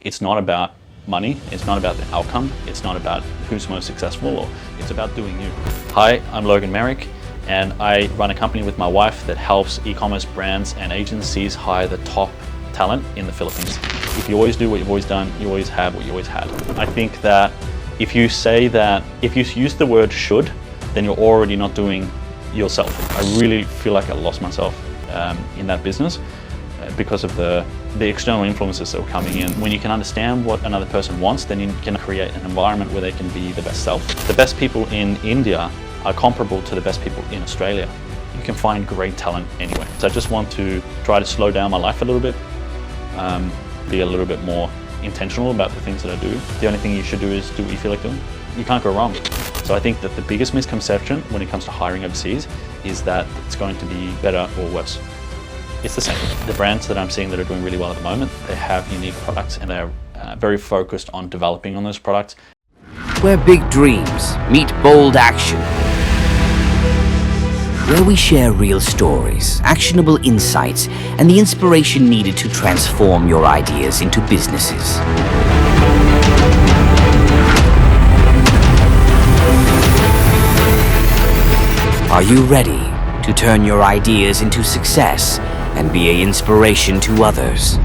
It's not about money, it's not about the outcome, it's not about who's most successful, or it's about doing you. Hi, I'm Logan Merrick, and I run a company with my wife that helps e-commerce brands and agencies hire the top talent in the Philippines. If you always do what you've always done, you always have what you always had. I think that if you use the word should, then you're already not doing yourself. I really feel like I lost myself in that business because of the external influences that were coming in. When you can understand what another person wants, then you can create an environment where they can be the best self. The best people in India are comparable to the best people in Australia. You can find great talent anywhere. So I just want to try to slow down my life a little bit, be a little bit more intentional about the things that I do. The only thing you should do is do what you feel like doing. You can't go wrong. So I think that the biggest misconception when it comes to hiring overseas is that it's going to be better or worse. It's the same. The brands that I'm seeing that are doing really well at the moment, they have unique products and they're very focused on developing on those products. Where big dreams meet bold action. Where we share real stories, actionable insights, and the inspiration needed to transform your ideas into businesses. Are you ready to turn your ideas into success and be an inspiration to others?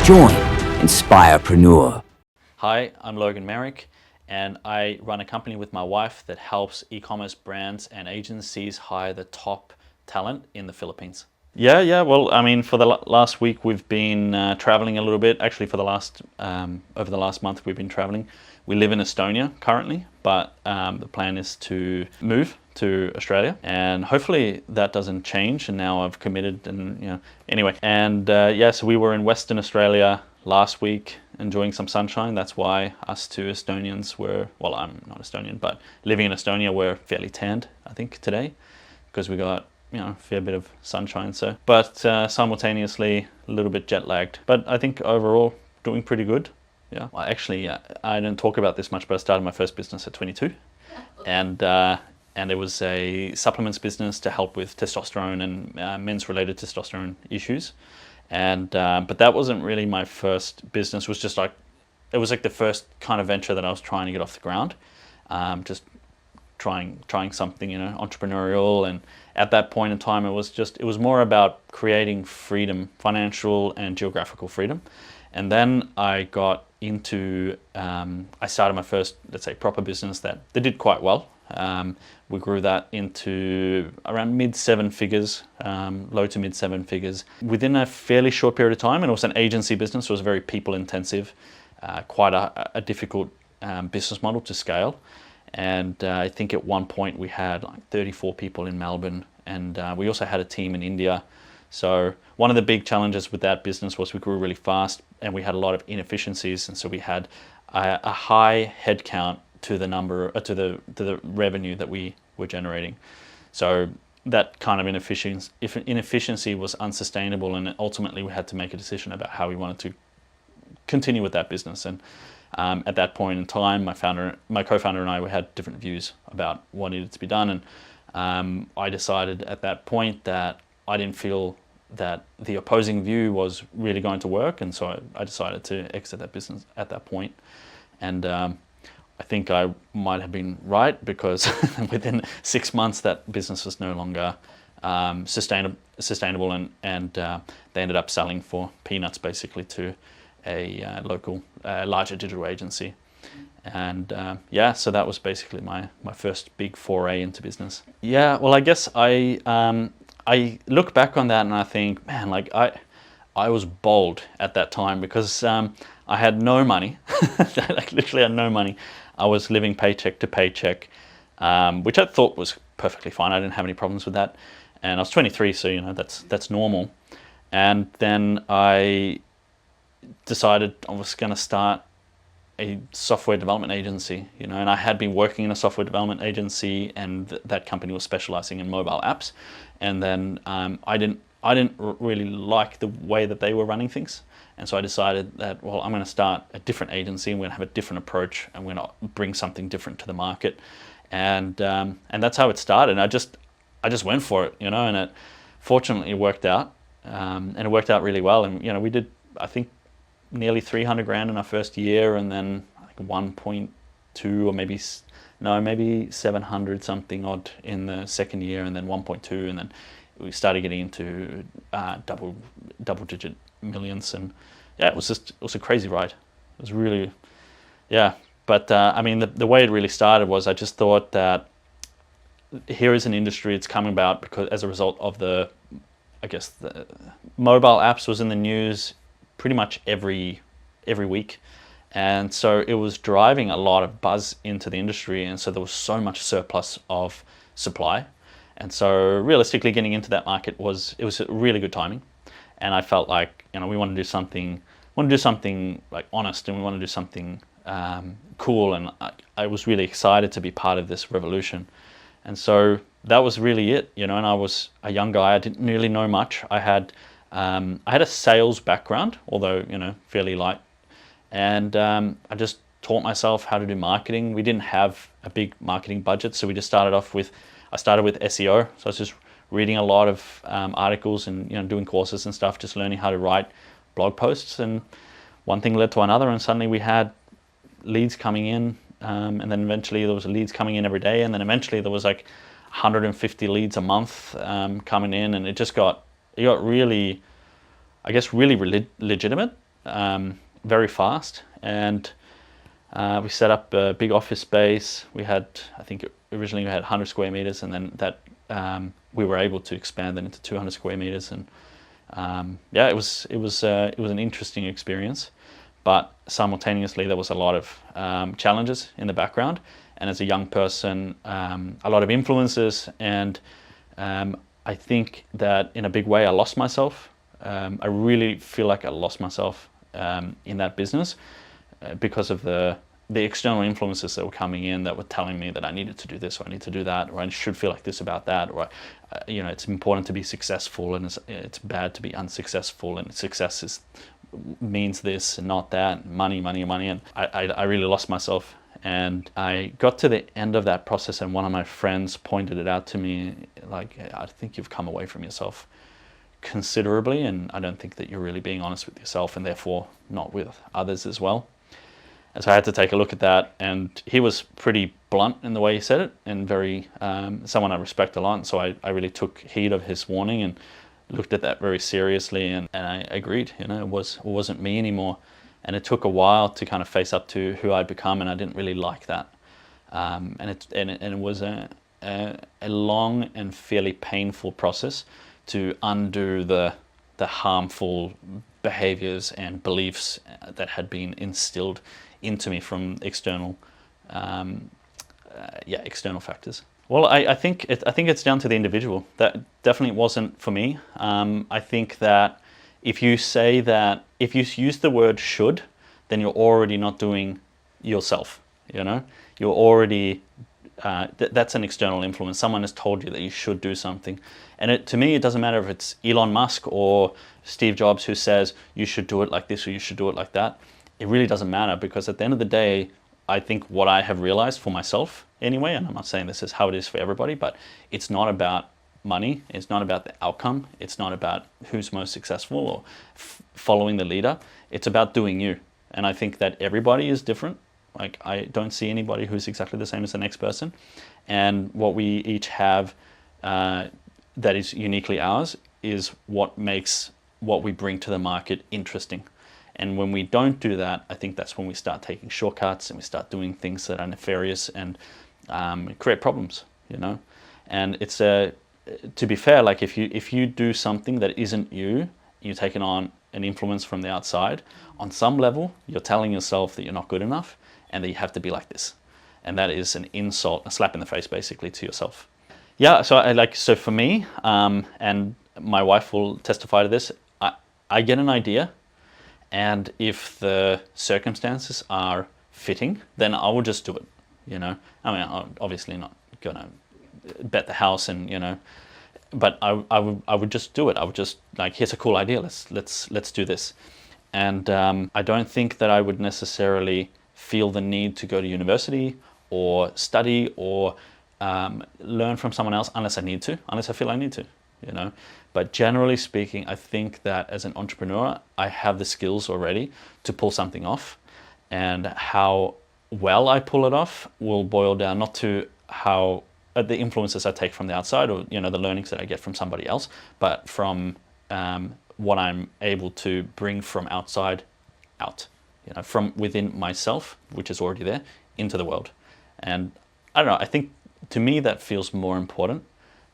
Join Inspirepreneur. Hi, I'm Logan Merrick, and I run a company with my wife that helps e-commerce brands and agencies hire the top talent in the Philippines. Yeah. Well, I mean, for the last week we've been traveling a little bit. Actually, for the last over the last month we've been traveling. We live in Estonia currently, but the plan is to move to Australia, and hopefully that doesn't change. And now I've committed, and anyway. And so we were in Western Australia last week, enjoying some sunshine. That's why us two Estonians were, well, I'm not Estonian, but living in Estonia, we're fairly tanned, I think, today, because we got a fair bit of sunshine. So, but simultaneously a little bit jet lagged. But I think overall doing pretty good. Yeah. Well, actually, I didn't talk about this much, but I started my first business at 22, and it was a supplements business to help with testosterone and men's-related testosterone issues. And but that wasn't really my first business. It was like the first kind of venture that I was trying to get off the ground. Just trying something, entrepreneurial. And at that point in time, it was more about creating freedom, financial and geographical freedom. And then I got into, I started my first, let's say, proper business that did quite well. We grew that into around mid-7 figures, low to mid-7 figures within a fairly short period of time. And it was an agency business, so it was very people-intensive, quite a difficult business model to scale. And I think at one point we had like 34 people in Melbourne, and we also had a team in India. So one of the big challenges with that business was we grew really fast and we had a lot of inefficiencies, and so we had a high headcount to the number to the revenue that we were generating. So that kind of inefficiency was unsustainable, and ultimately we had to make a decision about how we wanted to continue with that business. And at that point in time, my co-founder and I, we had different views about what needed to be done, and I decided at that point that I didn't feel that the opposing view was really going to work, and so I decided to exit that business at that point. And I think I might have been right, because within 6 months that business was no longer sustainable, and they ended up selling for peanuts basically to a local larger digital agency. And so that was basically my first big foray into business. Yeah, well, I guess I look back on that and I think, man, like I was bold at that time, because I had no money. Like literally had no money. I was living paycheck to paycheck, which I thought was perfectly fine. I didn't have any problems with that. And I was 23, so that's normal. And then I decided I was going to start a software development agency, and I had been working in a software development agency, and that company was specializing in mobile apps. And then I didn't really like the way that they were running things, and so I decided that, well, I'm going to start a different agency, and we're going to have a different approach, and we're going to bring something different to the market. And that's how it started. And I just went for it, and it fortunately worked out. and it worked out really well. And we did, I think, nearly 300 grand in our first year, and then like 1.2 or maybe 700 something odd in the second year, and then 1.2, and then we started getting into double digit millions. And it was a crazy ride. It was really, but I mean, the way it really started was I just thought that here is an industry, it's coming about because as a result of the mobile apps was in the news pretty much every week. And so it was driving a lot of buzz into the industry, and so there was so much surplus of supply. And so realistically, getting into that market was really good timing. And I felt like we want to do something like honest, and we want to do something cool. And I was really excited to be part of this revolution. And so that was really it, and I was a young guy. I didn't really know much. I had a sales background, although fairly light. And I just taught myself how to do marketing. We didn't have a big marketing budget, so we just started with SEO. So I was just reading a lot of articles and doing courses and stuff, just learning how to write blog posts. And one thing led to another, and suddenly we had leads coming in, and then eventually there was leads coming in every day, and then eventually there was like 150 leads a month coming in, and it got really, really legitimate. Very fast, and we set up a big office space. Originally we had 100 square meters, and then that we were able to expand that into 200 square meters. And it was an interesting experience, but simultaneously there was a lot of challenges in the background. And as a young person, a lot of influences, and I think that in a big way I lost myself. I really feel like I lost myself in that business because of the external influences that were coming in that were telling me that I needed to do this, or I need to do that, or I should feel like this about that, or it's important to be successful, and it's bad to be unsuccessful, and success means this and not that, money, and I really lost myself. And I got to the end of that process, and one of my friends pointed it out to me, like, I think you've come away from yourself considerably, and I don't think that you're really being honest with yourself, and therefore not with others as well. And so I had to take a look at that, and he was pretty blunt in the way he said it, and very someone I respect a lot. And so I really took heed of his warning and looked at that very seriously, and I agreed. It wasn't me anymore, and it took a while to kind of face up to who I'd become, and I didn't really like that. And it was a long and fairly painful process to undo the harmful behaviors and beliefs that had been instilled into me from external factors. Well, I think it's down to the individual. That definitely wasn't for me. I think that if you use the word should, then you're already not doing yourself. You're already that's an external influence. Someone has told you that you should do something. And to me, it doesn't matter if it's Elon Musk or Steve Jobs who says you should do it like this or you should do it like that. It really doesn't matter, because at the end of the day, I think what I have realized for myself anyway, and I'm not saying this is how it is for everybody, but it's not about money. It's not about the outcome. It's not about who's most successful or following the leader. It's about doing you. And I think that everybody is different. Like, I don't see anybody who's exactly the same as the next person. And what we each have that is uniquely ours is what makes what we bring to the market interesting. And when we don't do that, I think that's when we start taking shortcuts and we start doing things that are nefarious and create problems, And it's to be fair, like if you do something that isn't you, you're taking on an influence from the outside. On some level, you're telling yourself that you're not good enough and that you have to be like this. And that is an insult, a slap in the face, basically, to yourself. Yeah. So for me, and my wife will testify to this. I get an idea. And if the circumstances are fitting, then I will just do it, I'm obviously not going to bet the house but I would just do it. I would just, like, here's a cool idea, let's do this. And I don't think that I would necessarily feel the need to go to university or study or learn from someone else unless I feel I need to, But generally speaking, I think that as an entrepreneur, I have the skills already to pull something off, and how well I pull it off will boil down not to how the influences I take from the outside, or the learnings that I get from somebody else, but from what I'm able to bring from outside out, from within myself, which is already there, into the world. And I don't know, I think to me that feels more important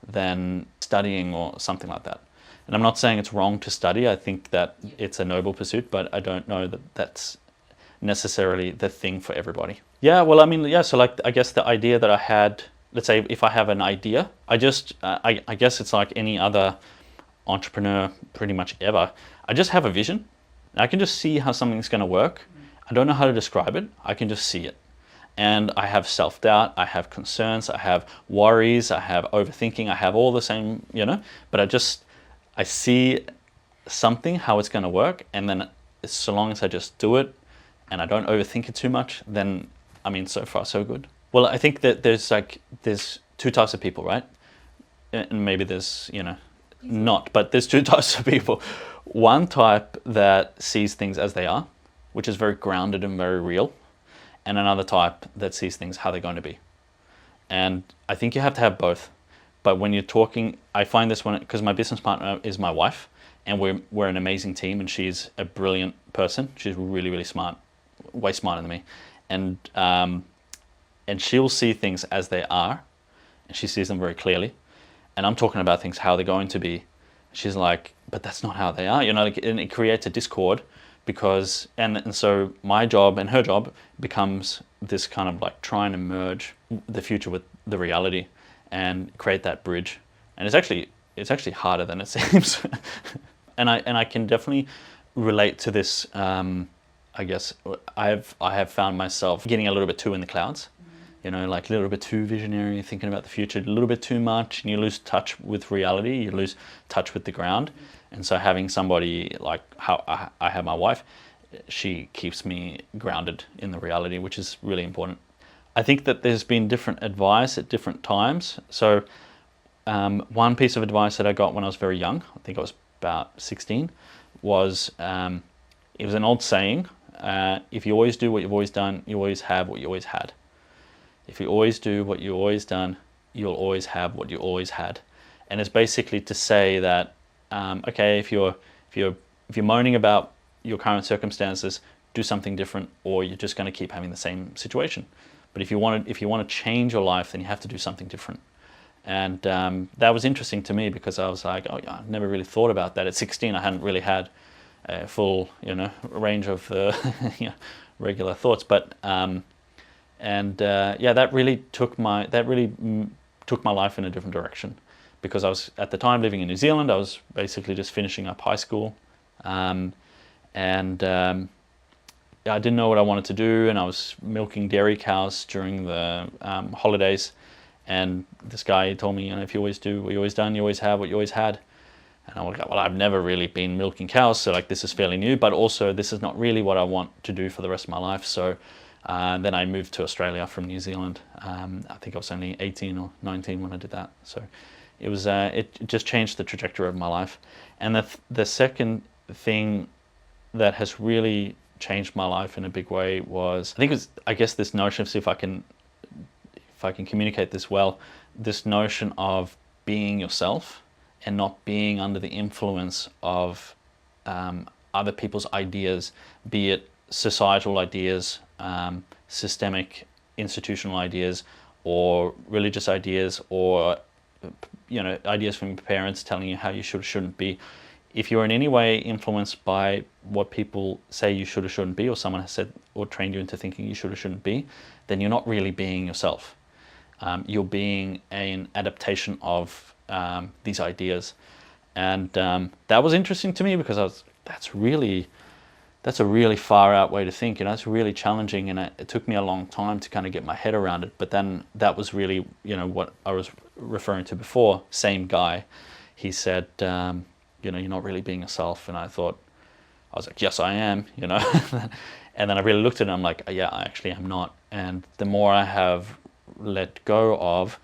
than studying or something like that. And I'm not saying it's wrong to study. I think that it's a noble pursuit, but I don't know that that's necessarily the thing for everybody. Yeah, well, I mean, yeah, so like, I guess the idea that I had, let's say if I have an idea, I guess it's like any other entrepreneur pretty much ever. I just have a vision. I can just see how something's going to work. I don't know how to describe it. I can just see it. And I have self-doubt, I have concerns, I have worries, I have overthinking, I have all the same, but I see something, how it's going to work, and then so long as I just do it and I don't overthink it too much, then, I mean, so far so good. Well, I think that there's two types of people, right? And maybe there's, not, but there's two types of people. One type that sees things as they are, which is very grounded and very real, and another type that sees things how they're going to be. And I think you have to have both. But when you're talking, I find this because my business partner is my wife, and we're an amazing team, and she's a brilliant person. She's really, really smart, way smarter than me. And she'll see things as they are, and she sees them very clearly. And I'm talking about things how they're going to be. She's like, but that's not how they are, and it creates a discord. Because and so my job and her job becomes this kind of like trying to merge the future with the reality and create that bridge. And it's actually harder than it seems. and I can definitely relate to this. I guess I have found myself getting a little bit too in the clouds, like a little bit too visionary, thinking about the future a little bit too much, and you lose touch with reality, you lose touch with the ground. And so having somebody like how I have my wife, she keeps me grounded in the reality, which is really important. I think that there's been different advice at different times. So one piece of advice that I got when I was very young, I think I was about 16, was it was an old saying, if you always do what you've always done, you always have what you always had. If you always do what you've always done, you'll always have what you always had. And it's basically to say that okay, if you're moaning about your current circumstances, do something different, or you're just going to keep having the same situation. But if you want to change your life, then you have to do something different. And that was interesting to me, because I was like, oh yeah, I never really thought about that. At 16, I hadn't really had a full range of regular thoughts. But that really took my life in a different direction. Because I was at the time living in New Zealand, I was basically just finishing up high school, I didn't know what I wanted to do, and I was milking dairy cows during the holidays. And this guy told me, if you always do what you always done, you always have what you always had. And I was like, well, I've never really been milking cows, so like this is fairly new, but also this is not really what I want to do for the rest of my life. So then I moved to Australia from New Zealand. I think I was only 18 or 19 when I did that. So it was it just changed the trajectory of my life. And the second thing that has really changed my life in a big way was, I guess this notion of, see if I can communicate this well, this notion of being yourself and not being under the influence of other people's ideas, be it societal ideas, systemic institutional ideas, or religious ideas, or ideas from your parents telling you how you should or shouldn't be. If you're in any way influenced by what people say you should or shouldn't be, or someone has said or trained you into thinking you should or shouldn't be, then you're not really being yourself. You're being an adaptation of these ideas. And that was interesting to me, because that's a really far out way to think. It's really challenging, and it took me a long time to kind of get my head around it. But then that was really, what I was referring to before. Same guy, he said, you're not really being yourself. And I was like, yes, I am, And then I really looked at it, and I'm like, yeah, I actually am not. And the more I have let go of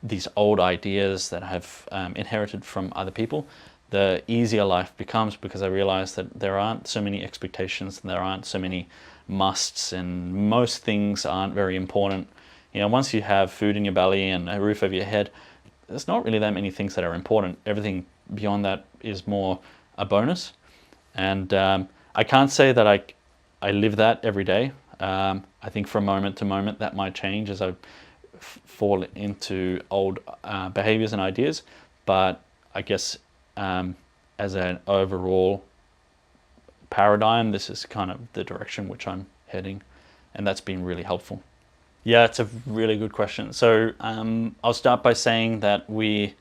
these old ideas that I've inherited from other people, the easier life becomes, because I realize that there aren't so many expectations and there aren't so many musts, and most things aren't very important. Once you have food in your belly and a roof over your head, there's not really that many things that are important. Everything beyond that is more a bonus. And I can't say that I live that every day. I think from moment to moment that might change as I fall into old behaviors and ideas. But I guess as an overall paradigm, this is kind of the direction which I'm heading, and that's been really helpful. Yeah, it's a really good question. So I'll start by saying that we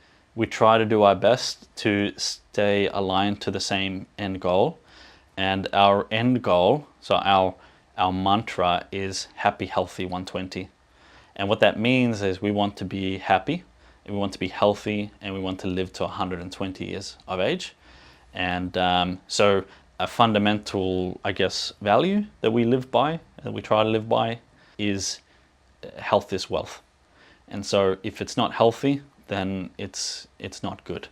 try to do our best to stay aligned to the same end goal, and our end goal, so our mantra is happy, healthy, 120. And what that means is we want to be happy, and we want to be healthy, and we want to live to 120 years of age. And so a fundamental, I guess, value that we live by, that we try to live by, is health is wealth. And so if it's not healthy, then it's not good.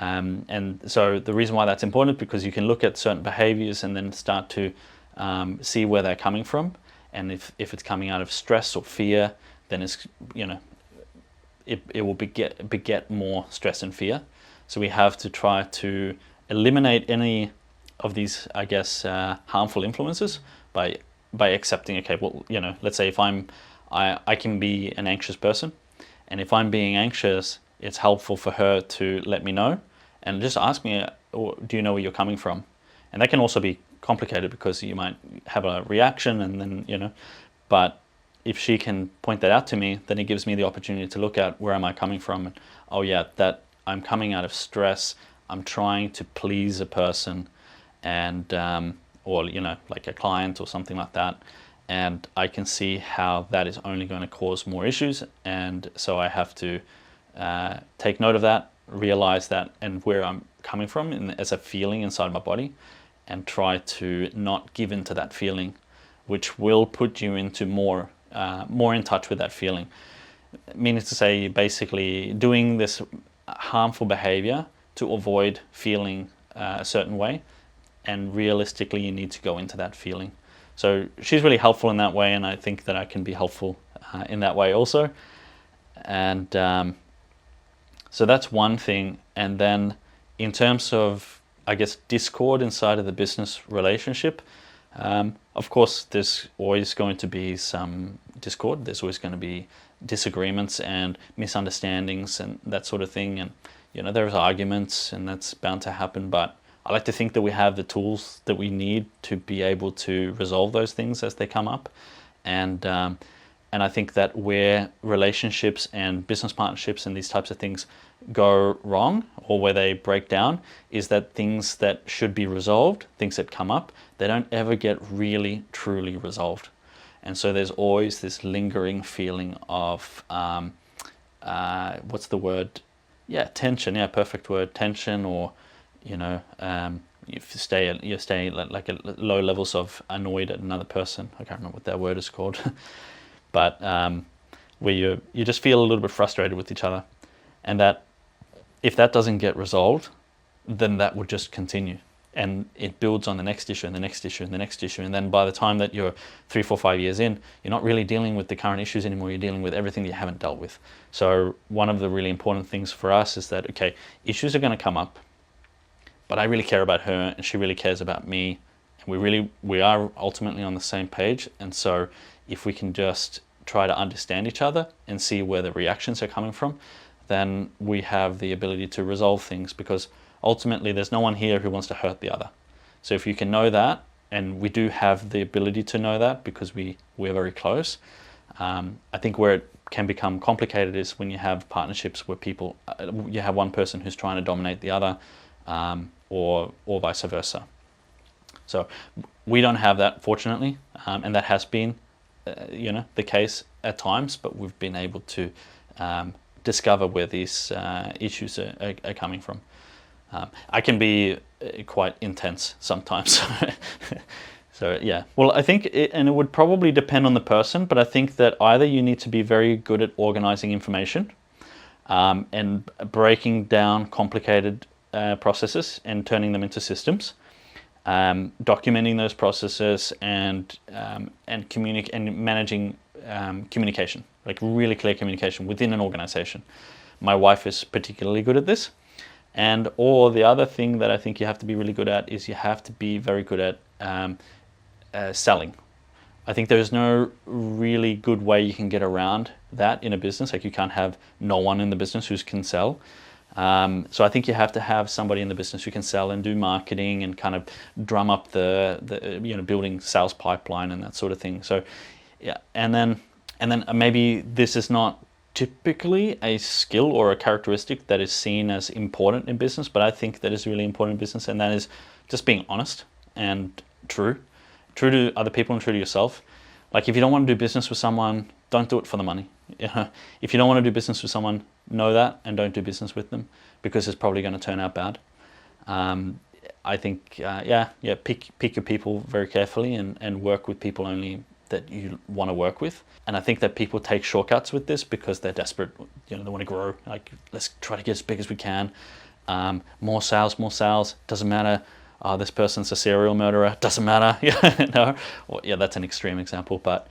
And so the reason why that's important is because you can look at certain behaviors and then start to see where they're coming from. And if it's coming out of stress or fear, then it will beget more stress and fear. So we have to try to eliminate any of these, I guess, harmful influences by accepting, okay, well, let's say if I can be an anxious person, and if I'm being anxious, it's helpful for her to let me know and just ask me, do you know where you're coming from? And that can also be complicated because you might have a reaction and then, but if she can point that out to me, then it gives me the opportunity to look at where am I coming from. And, oh yeah, that I'm coming out of stress. I'm trying to please a person, and or like a client or something like that. And I can see how that is only going to cause more issues. And so I have to take note of that, realize that, and where I'm coming from as a feeling inside my body, and try to not give in to that feeling, which will put you into more in touch with that feeling. Meaning to say, basically doing this harmful behavior to avoid feeling a certain way, and realistically you need to go into that feeling. So she's really helpful in that way, and I think that I can be helpful in that way also. And so that's one thing. And then in terms of, I guess, discord inside of the business relationship, of course there's always going to be some discord. There's always going to be disagreements and misunderstandings and that sort of thing. And there's arguments, and that's bound to happen. But I like to think that we have the tools that we need to be able to resolve those things as they come up. And I think that where relationships and business partnerships and these types of things go wrong, or where they break down, is that things that should be resolved, things that come up, they don't ever get really truly resolved. And so there's always this lingering feeling of what's the word? Yeah, tension. Yeah, perfect word. Tension, or you stay like at low levels of annoyed at another person. I can't remember what that word is called, but where you just feel a little bit frustrated with each other, and that if that doesn't get resolved, then that would just continue, and it builds on the next issue and the next issue and the next issue, and then by the time that you're 3, 4, 5 years in, you're not really dealing with the current issues anymore. You're dealing with everything that you haven't dealt with. So one of the really important things for us is that, okay, issues are going to come up, but I really care about her and she really cares about me, and we are ultimately on the same page. And so if we can just try to understand each other and see where the reactions are coming from, then we have the ability to resolve things, because ultimately there's no one here who wants to hurt the other. So if you can know that, and we do have the ability to know that because we're very close, I think where it can become complicated is when you have partnerships where you have one person who's trying to dominate the other, or vice versa. So we don't have that, fortunately, and that has been the case at times, but we've been able to discover where these issues are coming from. I can be quite intense sometimes. So yeah, well, I think and it would probably depend on the person, but I think that either you need to be very good at organizing information, and breaking down complicated processes and turning them into systems, documenting those processes, and managing communication, like really clear communication within an organization. My wife is particularly good at this. Or the other thing that I think you have to be really good at is you have to be very good at selling. I think there's no really good way you can get around that in a business. Like, you can't have no one in the business who can sell. So I think you have to have somebody in the business who can sell and do marketing and kind of drum up the building sales pipeline and that sort of thing. So yeah, and then maybe this is not typically a skill or a characteristic that is seen as important in business, but I think that is really important in business, and that is just being honest and true to other people and true to yourself. Like, if you don't want to do business with someone, don't do it for the money. If you don't want to do business with someone, know that and don't do business with them, because it's probably going to turn out bad. I think pick your people very carefully and work with people only that you want to work with. And I think that people take shortcuts with this because they're desperate. They want to grow. Like, let's try to get as big as we can. More sales. Doesn't matter. This person's a serial murderer. Doesn't matter. No. Well, yeah, that's an extreme example. But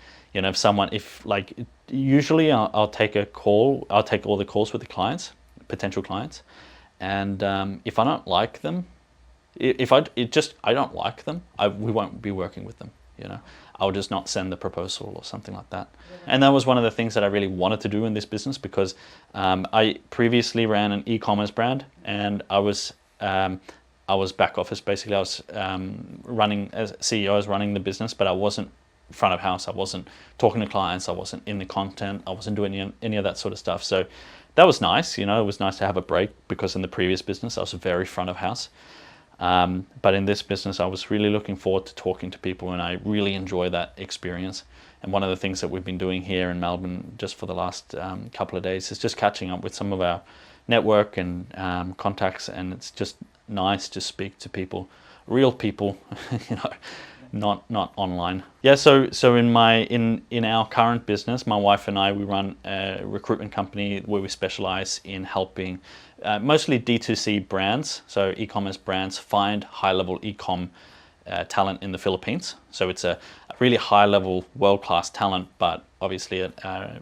usually I'll take a call. I'll take all the calls with the clients, potential clients, and if I don't like them, I don't like them, we won't be working with them. I'll just not send the proposal or something like that. And that was one of the things that I really wanted to do in this business, because I previously ran an e-commerce brand, and I was back office. Basically, I was running as CEO. I was running the business, but I wasn't front of house. I wasn't talking to clients. I wasn't in the content. I wasn't doing any of that sort of stuff. So that was nice. It was nice to have a break, because in the previous business I was very front of house. But in this business, I was really looking forward to talking to people, and I really enjoy that experience. And one of the things that we've been doing here in Melbourne just for the last couple of days is just catching up with some of our network and contacts, and it's just nice to speak to people, real people, not online. Yeah. So in our current business, my wife and I, we run a recruitment company where we specialize in helping mostly D2C brands, so e-commerce brands, find high-level e-com talent in the Philippines. So it's a really high-level, world-class talent, but obviously at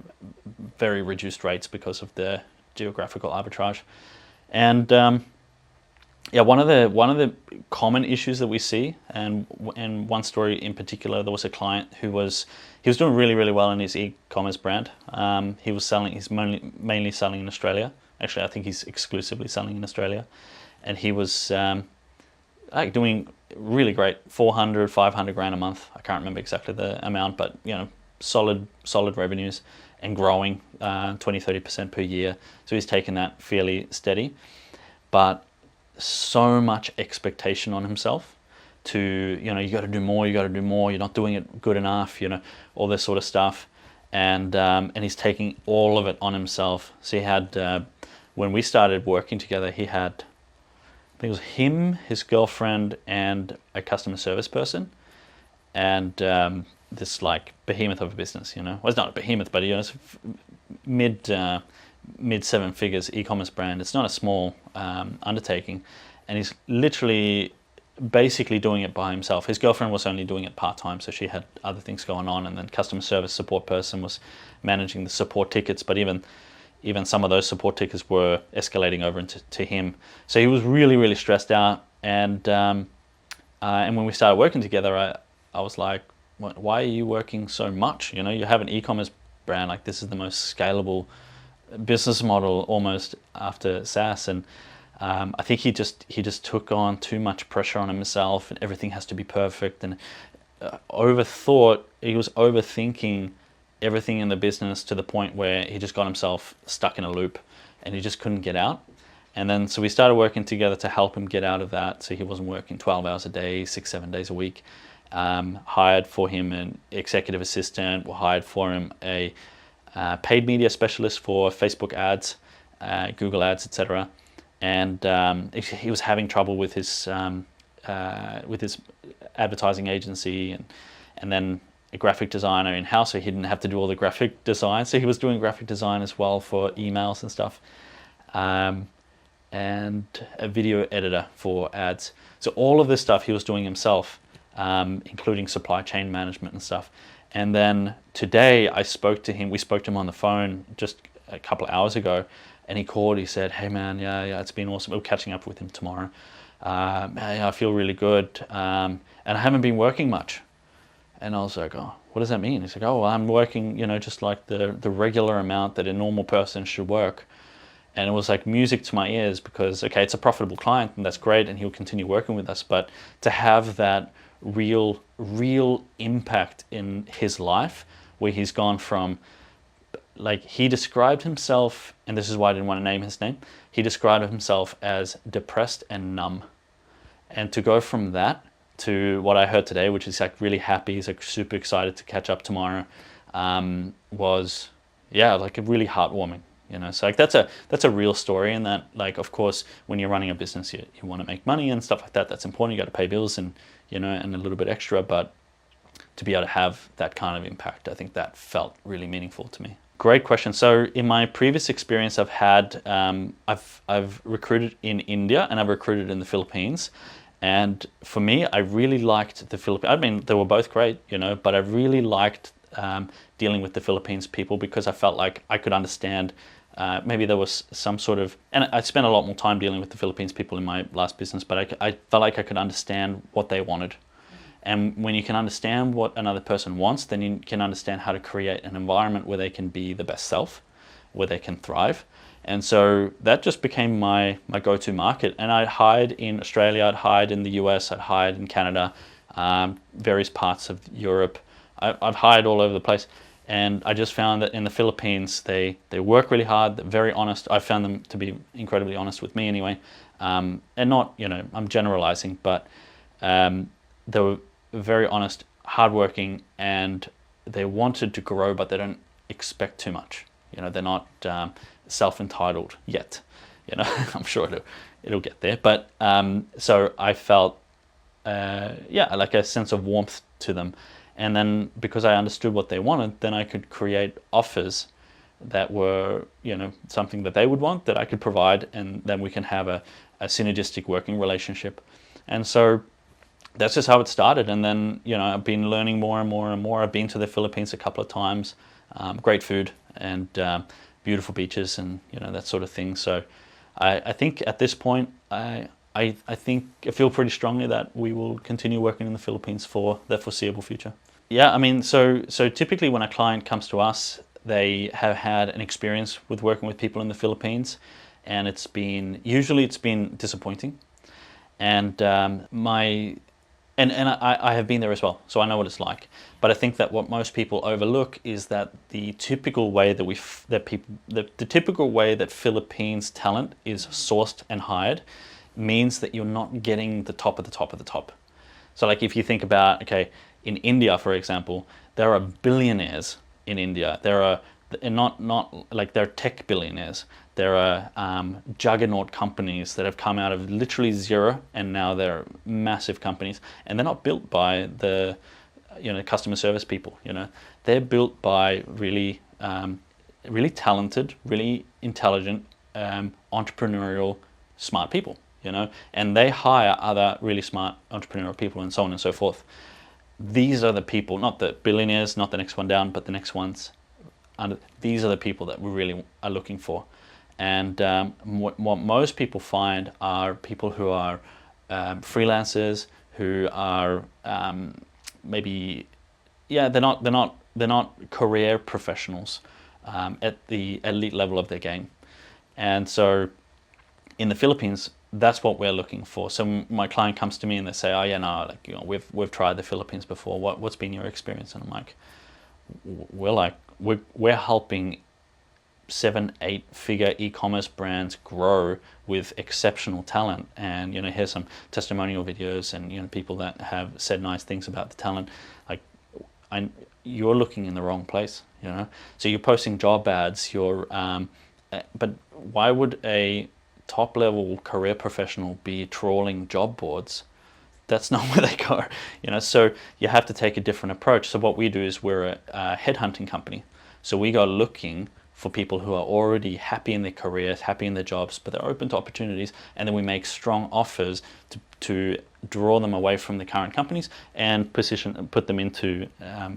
very reduced rates because of the geographical arbitrage. And one of the common issues that we see, and one story in particular, there was a client he was doing really, really well in his e-commerce brand. He's mainly selling in Australia. Actually, I think he's exclusively selling in Australia, and he was doing really great, 400, 500 grand a month. I can't remember exactly the amount, but solid revenues and growing 20-30% per year. So he's taken that fairly steady, but so much expectation on himself to, you got to do more, you're not doing it good enough, all this sort of stuff. And he's taking all of it on himself. So he had, when we started working together, he had, I think it was him, his girlfriend, and a customer service person, and this like behemoth of a business. Well, it's not a behemoth, but it's mid seven figures e-commerce brand. It's not a small undertaking, and he's literally basically doing it by himself. His girlfriend was only doing it part-time, so she had other things going on, and then customer service support person was managing the support tickets, but even some of those support tickets were escalating over to him. So he was really, really stressed out, and when we started working together, I was like, why are you working so much? You have an e-commerce brand, like this is the most scalable business model almost after SaaS, and I think he just took on too much pressure on himself, and everything has to be perfect, and he was overthinking everything in the business to the point where he just got himself stuck in a loop, and he just couldn't get out. And then so we started working together to help him get out of that, so he wasn't working 12 hours a day, 6-7 days a week. Hired for him an executive assistant, we hired for him a paid media specialist for Facebook ads, Google ads, etc. And he was having trouble with his advertising agency, and then a graphic designer in-house, so he didn't have to do all the graphic design. So he was doing graphic design as well for emails and stuff, and a video editor for ads. So all of this stuff he was doing himself, including supply chain management and stuff. And then today I spoke to him. We spoke to him on the phone just a couple of hours ago, and he called. He said, "Hey man, yeah, it's been awesome. We're catching up with him tomorrow. Hey, I feel really good, and I haven't been working much." And I was like, "Oh, what does that mean?" He's like, "Oh, well, I'm working, just like the regular amount that a normal person should work." And it was like music to my ears, because, okay, it's a profitable client and that's great, and he'll continue working with us. But to have that real impact in his life, where he's gone from, like, he described himself, and this is why I didn't want to name his name, he described himself as depressed and numb. And to go from that to what I heard today, which is like really happy, he's like super excited to catch up tomorrow, was, yeah, like a really heartwarming. So like that's a real story, and that, like, of course, when you're running a business, you want to make money and stuff like that. That's important. You got to pay bills and and a little bit extra, but to be able to have that kind of impact, I think that felt really meaningful to me. Great question. So in my previous experience, I've had I've recruited in India and I've recruited in the Philippines, and for me, I really liked the Philippines. I mean, they were both great, but I really liked dealing with the Philippines people, because I felt like I could understand. Maybe there was some sort of, and I spent a lot more time dealing with the Philippines people in my last business, but I felt like I could understand what they wanted. And when you can understand what another person wants, then you can understand how to create an environment where they can be the best self, where they can thrive. And so that just became my go-to market. And I'd hired in Australia, I'd hired in the US, I'd hired in Canada, various parts of Europe. I've hired all over the place. And I just found that in the Philippines, they work really hard, they're very honest. I found them to be incredibly honest with me anyway. And not, I'm generalizing, but they were very honest, hardworking, and they wanted to grow, but they don't expect too much. They're not self-entitled yet. I'm sure it'll get there. But so I felt, like a sense of warmth to them. And then because I understood what they wanted, then I could create offers that were, something that they would want, that I could provide, and then we can have a synergistic working relationship. And so that's just how it started. And then, I've been learning more and more and more. I've been to the Philippines a couple of times. Great food and beautiful beaches and, that sort of thing. So I think at this point, I feel pretty strongly that we will continue working in the Philippines for the foreseeable future. Yeah, I mean, so typically when a client comes to us, they have had an experience with working with people in the Philippines, and usually it's been disappointing. And I have been there as well, so I know what it's like. But I think that what most people overlook is that the typical way the typical way that Philippines talent is sourced and hired means that you're not getting the top of the top of the top. So like if you think about, okay, in India, for example, there are billionaires in India. There are not like they're tech billionaires. There are juggernaut companies that have come out of literally zero, and now they're massive companies, and they're not built by the customer service people. They're built by really talented, really intelligent, entrepreneurial, smart people. And they hire other really smart entrepreneurial people, and so on and so forth. These are the people, not the billionaires, not the next one down, but the next ones. And these are the people that we really are looking for. And what most people find are people who are freelancers, who are they're not career professionals at the elite level of their game. And so in the Philippines, that's what we're looking for. So my client comes to me and they say, "Oh yeah, no, we've tried the Philippines before. What's been your experience?" And I'm like, we're helping 7-8 figure e-commerce brands grow with exceptional talent, and here's some testimonial videos and people that have said nice things about the talent. Like, you're looking in the wrong place. So you're posting job ads. But why would a top-level career professional be trawling job boards? that's not where they go, so you have to take a different approach. So what we do is we're a headhunting company. So we go looking for people who are already happy in their careers, happy in their jobs, but they're open to opportunities, and then we make strong offers to draw them away from the current companies and put them into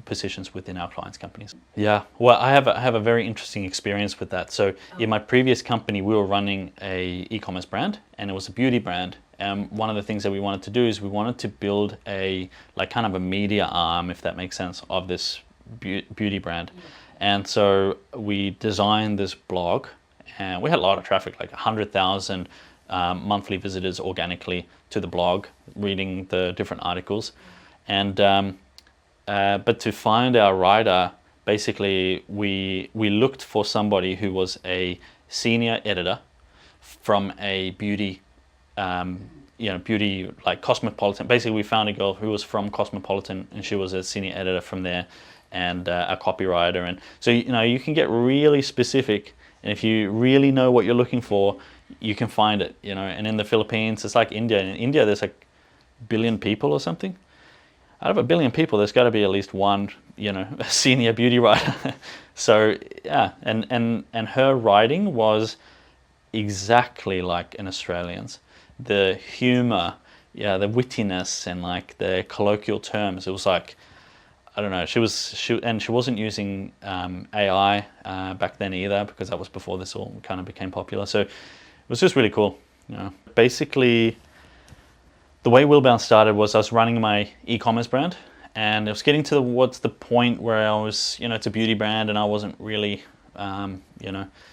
positions within our clients' companies. Yeah, well, I have a very interesting experience with that. So in my previous company, we were running a e-commerce brand, and it was a beauty brand. And one of the things that we wanted to do is we wanted to build a kind of a media arm, if that makes sense, of this beauty brand. And so we designed this blog, and we had a lot of traffic, like 100,000 monthly visitors organically to the blog, reading the different articles. And but to find our writer, basically we looked for somebody who was a senior editor from a beauty, beauty like Cosmopolitan. Basically, we found a girl who was from Cosmopolitan, and she was a senior editor from there, and a copywriter. And so you can get really specific, and if you really know what you're looking for, you can find it. And in the Philippines, it's like India. In India, there's like 1 billion people or something. Out of 1 billion people, there's got to be at least one, a senior beauty writer. So yeah, and her writing was exactly like an Australian's. The humor, the wittiness, and like the colloquial terms. It was like, I don't know. She wasn't using AI back then either, because that was before this all kind of became popular. So it was just really cool. Basically, the way Willbound started was I was running my e-commerce brand, and it was getting towards the point where I was, it's a beauty brand, and I wasn't really,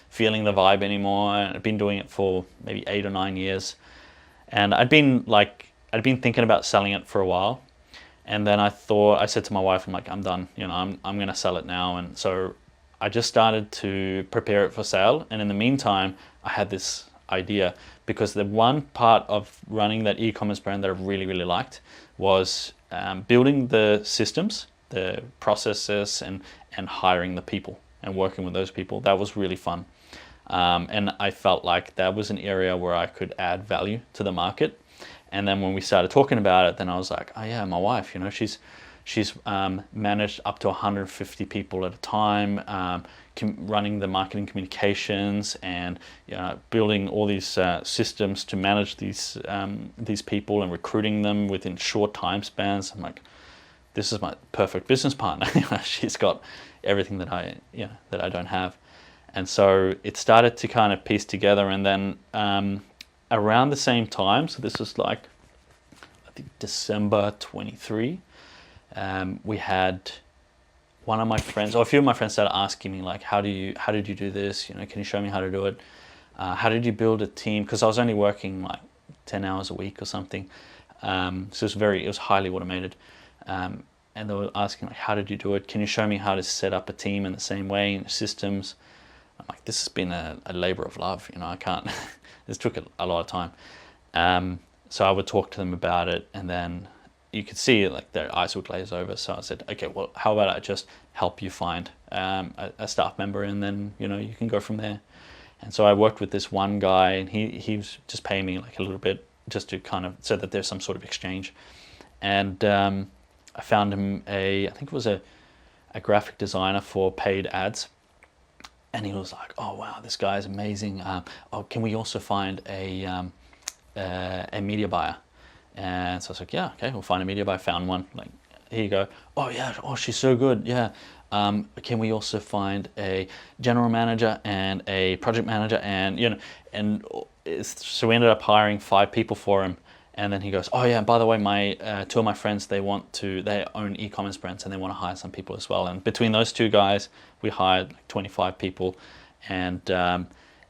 feeling the vibe anymore. I'd been doing it for maybe 8 or 9 years, and I'd been thinking about selling it for a while. And then I said to my wife, I'm like, I'm done. I'm going to sell it now. And so I just started to prepare it for sale. And in the meantime, I had this idea, because the one part of running that e-commerce brand that I really, really liked was building the systems, the processes, and hiring the people and working with those people. That was really fun. And I felt like that was an area where I could add value to the market. And then when we started talking about it, then I was like, oh yeah, my wife, she's managed up to 150 people at a time, running the marketing communications, and building all these systems to manage these people and recruiting them within short time spans. I'm like, this is my perfect business partner. She's got everything that I don't have. And so it started to kind of piece together. And then around the same time, so this was like, I think December 23, we had one of my friends, or a few of my friends, started asking me like, how did you do this? Can you show me how to do it? How did you build a team? Because I was only working like 10 hours a week or something. So it was highly automated. And they were asking like, how did you do it? Can you show me how to set up a team in the same way, in systems? I'm like, this has been a labor of love. I can't. This took a lot of time. So I would talk to them about it, and then you could see like their eyes would glaze over. So I said, okay, well, how about I just help you find a staff member, and then you can go from there. And so I worked with this one guy, and he was just paying me like a little bit, just to kind of, so that there's some sort of exchange. And I found him I think it was a graphic designer for paid ads. And he was like, oh wow, this guy is amazing. Can we also find a media buyer? And so I was like, yeah, okay, we'll find a media buyer. Found one. Like, here you go. Oh yeah, oh, she's so good. Yeah. Can we also find a general manager and a project manager? And so we ended up hiring 5 people for him. And then he goes, oh yeah, and by the way, my 2 of my friends, they own e-commerce brands, and they want to hire some people as well. And between those 2 guys, we hired like 25 people, and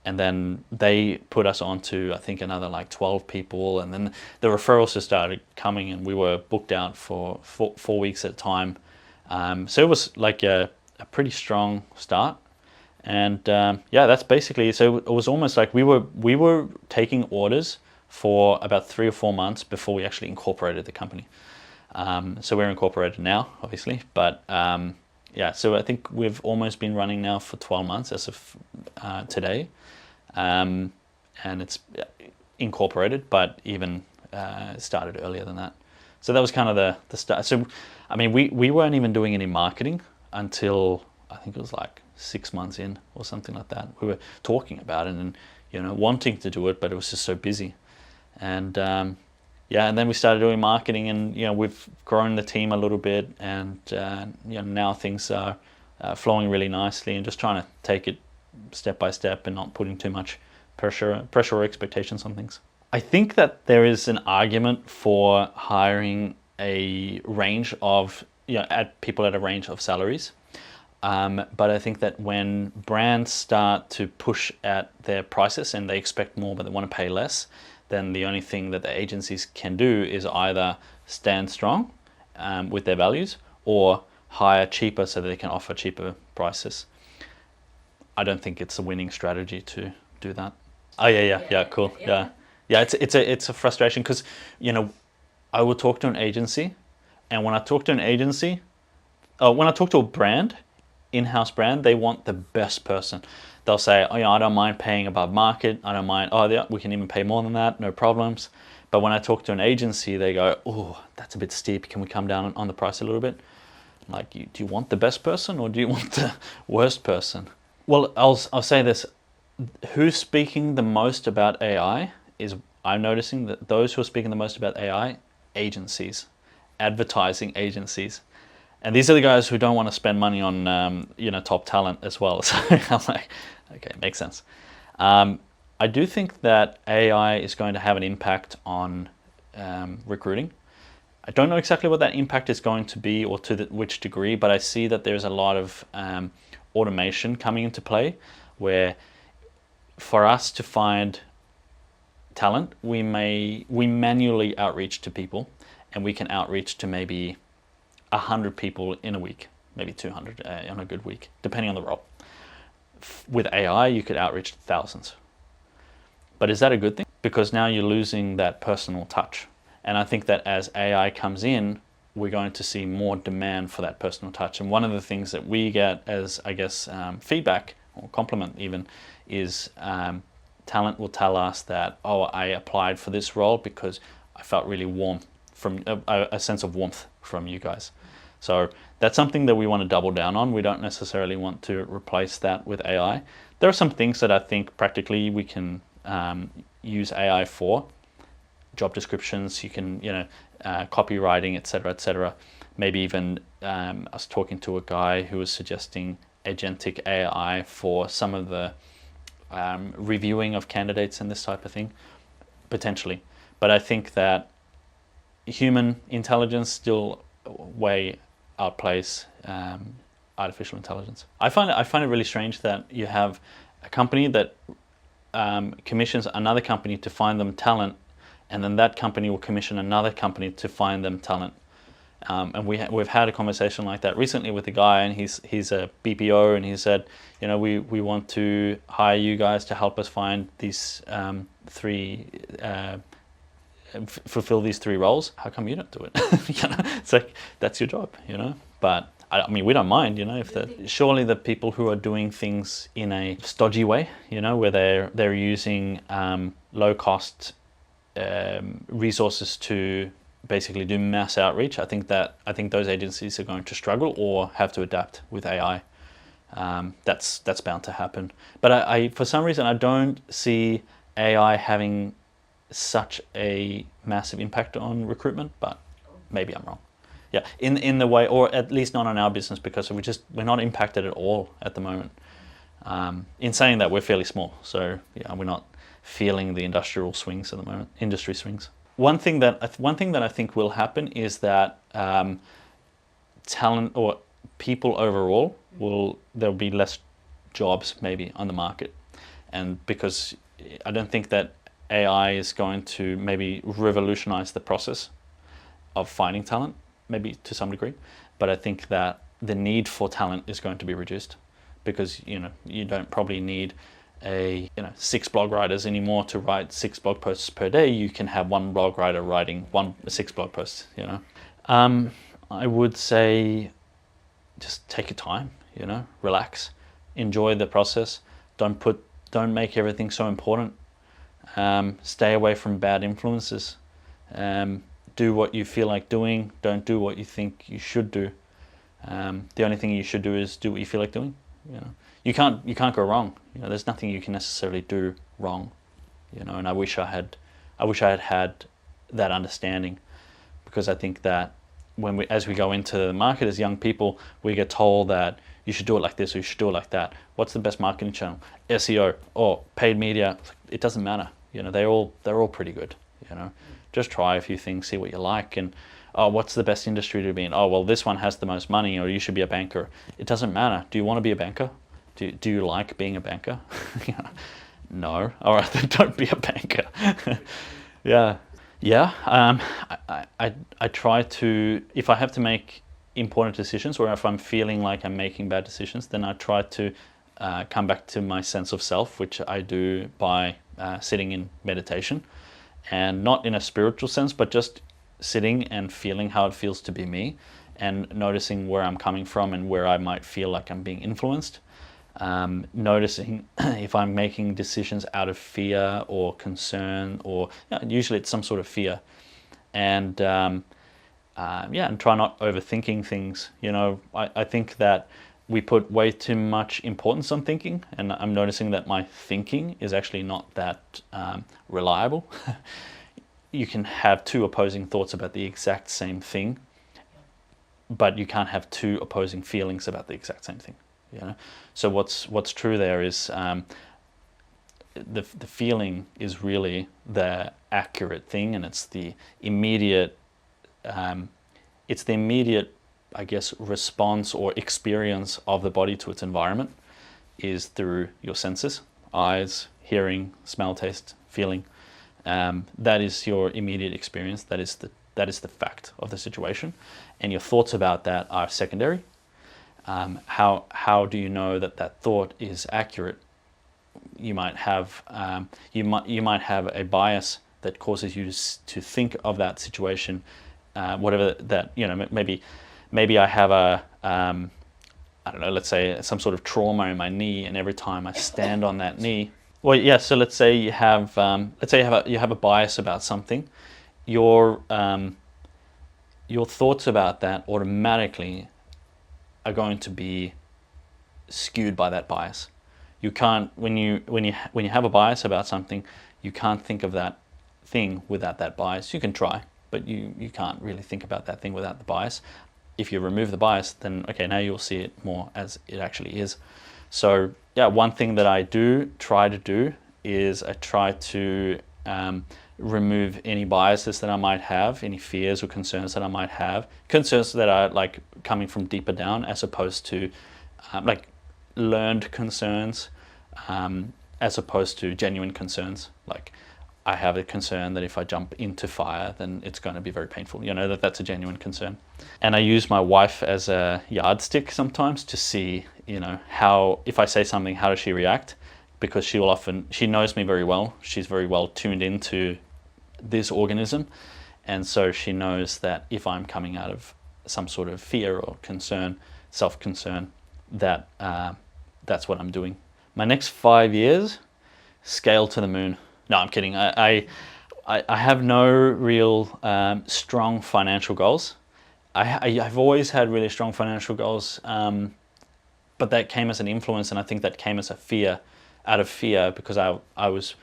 then they put us on to, I think, another like 12 people. And then the referrals just started coming, and we were booked out for 4 weeks at a time. So it was like a pretty strong start. And that's basically, so it was almost like we were taking orders for about 3 or 4 months before we actually incorporated the company. So we're incorporated now, obviously, but so I think we've almost been running now for 12 months as of today, and it's incorporated, but even started earlier than that. So that was kind of the start. So, I mean, we weren't even doing any marketing until I think it was like 6 months in or something like that. We were talking about it and, wanting to do it, but it was just so busy. And and then we started doing marketing, and we've grown the team a little bit, and now things are flowing really nicely, and just trying to take it step by step and not putting too much pressure or expectations on things. I think that there is an argument for hiring a range of people at a range of salaries. But I think that when brands start to push at their prices and they expect more but they want to pay less, then the only thing that the agencies can do is either stand strong with their values or hire cheaper so that they can offer cheaper prices. I don't think it's a winning strategy to do that. Oh yeah, cool. Yeah. It's a frustration because I will talk to an agency, and when I talk to a brand, in-house brand, they want the best person. They'll say, I don't mind paying above market. I don't mind. We can even pay more than that. No problems. But when I talk to an agency, they go, oh, that's a bit steep. Can we come down on the price a little bit? I'm like, do you want the best person or do you want the worst person? Well, I'll say this. Who's speaking the most about AI is, I'm noticing that those who are speaking the most about AI, agencies, advertising agencies. And these are the guys who don't want to spend money on, top talent as well. So I'm like, okay, makes sense. I do think that AI is going to have an impact on recruiting. I don't know exactly what that impact is going to be or to which degree, but I see that there's a lot of automation coming into play where for us to find talent, we manually outreach to people, and we can outreach to maybe 100 people in a week, maybe 200 on a good week, depending on the role. With AI, you could outreach to thousands. But is that a good thing? Because now you're losing that personal touch. And I think that as AI comes in, we're going to see more demand for that personal touch. And one of the things that we get as, I guess, feedback or compliment even is talent will tell us that, I applied for this role because I felt really warm, from a sense of warmth from you guys. So that's something that we want to double down on. We don't necessarily want to replace that with AI. There are some things that I think practically we can use AI for. Job descriptions, you can, copywriting, etc. Maybe even I was talking to a guy who was suggesting agentic AI for some of the reviewing of candidates and this type of thing, potentially. But I think that human intelligence still way outplays artificial intelligence. I find it really strange that you have a company that commissions another company to find them talent, and then that company will commission another company to find them talent. And we've had a conversation like that recently with a guy, and he's a BPO, and he said, we want to hire you guys to help us find these fulfill these 3 roles. How come you don't do it? It's like, that's your job, But I mean, we don't mind, surely the people who are doing things in a stodgy way, where they're using low cost resources to basically do mass outreach. I think those agencies are going to struggle or have to adapt with AI. That's bound to happen. But I for some reason I don't see AI having such a massive impact on recruitment, but maybe I'm wrong. Yeah, in the way, or at least not on our business, because we're not impacted at all at the moment. In saying that, we're fairly small, so yeah, we're not feeling the industry swings at the moment. One thing that I think will happen is that talent or people overall there'll be less jobs maybe on the market, and because I don't think that AI is going to maybe revolutionize the process of finding talent, maybe to some degree, but I think that the need for talent is going to be reduced, because you don't probably need 6 blog writers anymore to write 6 blog posts per day. You can have one blog writer writing 6 blog posts. I would say just take your time, relax, enjoy the process. Don't make everything so important. Stay away from bad influences. do what you feel like doing. Don't do what you think you should do. The only thing you should do is do what you feel like doing. You can't go wrong. There's nothing you can necessarily do wrong. And I wish I had had that understanding, because I think that as we go into the market as young people, we get told that you should do it like this or you should do it like that. What's the best marketing channel? SEO or paid media? It doesn't matter. They're all pretty good. Just try a few things, see what you like, and what's the best industry to be in? Oh, well, this one has the most money, or you should be a banker. It doesn't matter. Do you want to be a banker? Do you like being a banker? No. All right, then don't be a banker. Yeah. I try to, if I have to make important decisions, or if I'm feeling like I'm making bad decisions, then I try to come back to my sense of self, which I do by sitting in meditation, and not in a spiritual sense, but just sitting and feeling how it feels to be me, and noticing where I'm coming from and where I might feel like I'm being influenced. Noticing if I'm making decisions out of fear or concern, or usually it's some sort of fear, and and try not overthinking things. I think that we put way too much importance on thinking, and I'm noticing that my thinking is actually not that reliable. You can have two opposing thoughts about the exact same thing, but you can't have two opposing feelings about the exact same thing. So what's true there is the feeling is really the accurate thing, and it's the immediate I guess response or experience of the body to its environment is through your senses: eyes, hearing, smell, taste, feeling. That is your immediate experience. That is the fact of the situation, and your thoughts about that are secondary. How do you know that thought is accurate? You might have a bias that causes you to think of that situation, whatever that, maybe I have a I don't know, let's say some sort of trauma in my knee, and every time I stand on that knee, well, yeah. So let's say you have a bias about something. Your thoughts about that automatically are going to be skewed by that bias. You can't, when you have a bias about something, you can't think of that thing without that bias. You can try, but you can't really think about that thing without the bias. If you remove the bias, then okay, now you'll see it more as it actually is. So yeah, one thing that I try to do is I try to remove any biases that I might have, any fears or concerns that I might have, concerns that are like coming from deeper down, as opposed to like learned concerns, as opposed to genuine concerns. Like I have a concern that if I jump into fire, then it's going to be very painful. That's a genuine concern. And I use my wife as a yardstick sometimes to see, how, if I say something, how does she react? Because she knows me very well. She's very well tuned into this organism. And so she knows that if I'm coming out of some sort of fear or concern, self-concern, that that's what I'm doing. My next 5 years, scale to the moon. No, I'm kidding. I have no real strong financial goals. I've always had really strong financial goals, but that came as an influence, and I think that came as out of fear, because I was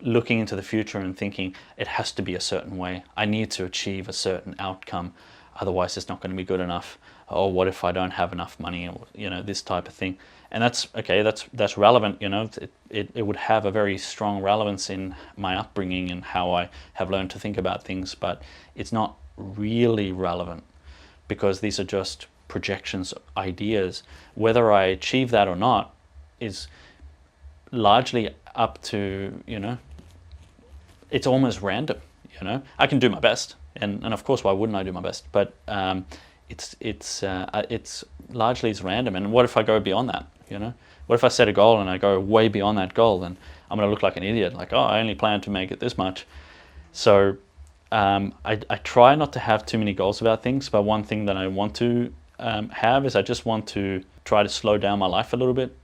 looking into the future and thinking it has to be a certain way. I need to achieve a certain outcome, otherwise it's not going to be good enough. Or what if I don't have enough money? Or, this type of thing. And that's okay. That's relevant. It would have a very strong relevance in my upbringing and how I have learned to think about things. But it's not really relevant, because these are just projections, ideas. Whether I achieve that or not is largely up to, it's almost random. I can do my best, and of course, why wouldn't I do my best? But it's largely random. And what if I go beyond that? What if I set a goal and I go way beyond that goal? Then I'm going to look like an idiot. Like, I only plan to make it this much. So I try not to have too many goals about things. But one thing that I want to have is I just want to try to slow down my life a little bit.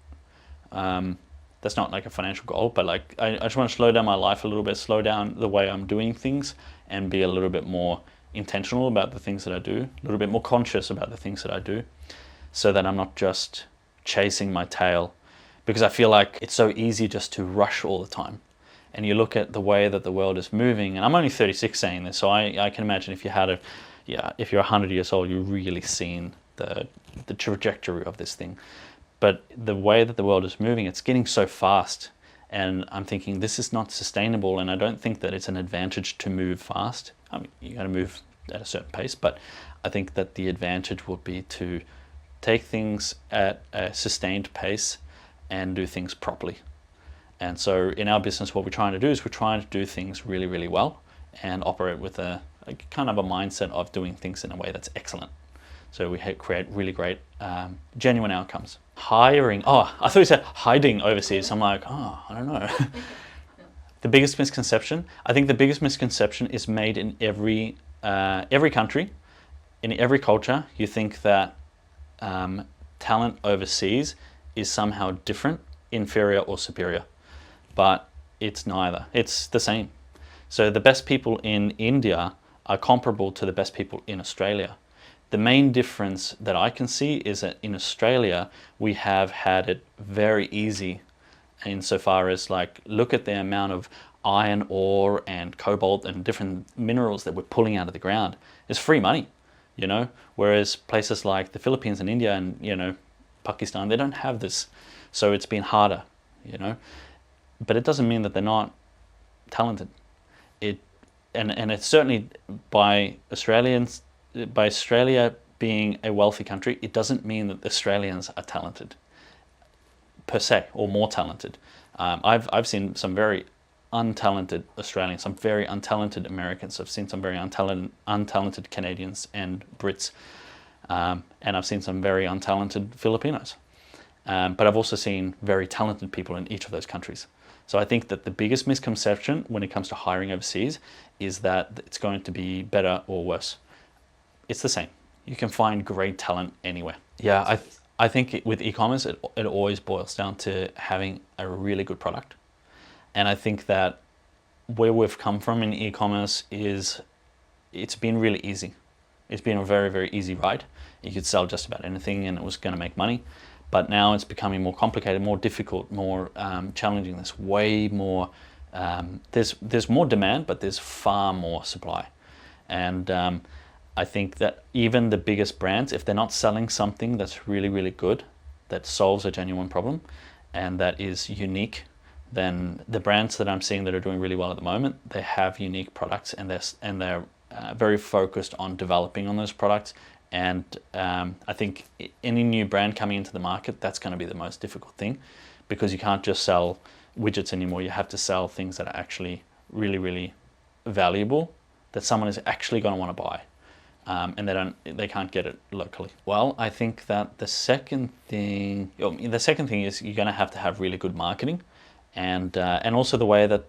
That's not like a financial goal, but like I just want to slow down my life a little bit, slow down the way I'm doing things, and be a little bit more intentional about the things that I do, a little bit more conscious about the things that I do, so that I'm not just chasing my tail, because I feel like it's so easy just to rush all the time. And you look at the way that the world is moving, and I'm only 36 saying this, so I can imagine if you're 100 years old, you've really seen the trajectory of this thing. But the way that the world is moving, it's getting so fast, and I'm thinking this is not sustainable, and I don't think that it's an advantage to move fast. I mean, you got to move at a certain pace, but I think that the advantage would be to take things at a sustained pace and do things properly. And so in our business, what we're trying to do is we're trying to do things really, really well and operate with a kind of a mindset of doing things in a way that's excellent. So we create really great, genuine outcomes. Hiring, I thought you said hiding overseas. I'm like, I don't know. The biggest misconception, I think the biggest misconception is made in every country, in every culture. You think that talent overseas is somehow different, inferior or superior, but it's neither. It's the same. So the best people in India are comparable to the best people in Australia. The main difference that I can see is that in Australia, we have had it very easy insofar as, like, look at the amount of iron ore and cobalt and different minerals that we're pulling out of the ground. It's free money, you know, whereas places like the Philippines and India and, you know, Pakistan, they don't have this. So it's been harder, you know, but it doesn't mean that they're not talented. And it's certainly by Australia being a wealthy country, it doesn't mean that the Australians are talented per se, or more talented. I've seen some very untalented Australians, some very untalented Americans. I've seen some very untalented Canadians and Brits, and I've seen some very untalented Filipinos. But I've also seen very talented people in each of those countries. So I think that the biggest misconception when it comes to hiring overseas is that it's going to be better or worse. It's the same. You can find great talent anywhere. Yeah, I think with e-commerce, it always boils down to having a really good product. And I think that where we've come from in e-commerce is it's been really easy. It's been a very, very easy ride. You could sell just about anything and it was going to make money. But now it's becoming more complicated, more difficult, more challenging. There's way more, there's more demand, but there's far more supply. And I think that even the biggest brands, if they're not selling something that's really, really good, that solves a genuine problem and that is unique, then the brands that I'm seeing that are doing really well at the moment, they have unique products and they're very focused on developing on those products. And I think any new brand coming into the market, that's going to be the most difficult thing, because you can't just sell widgets anymore. You have to sell things that are actually really, really valuable, that someone is actually going to want to buy, and they can't get it locally. Well, I think that the second thing is you're going to have really good marketing, and also the way that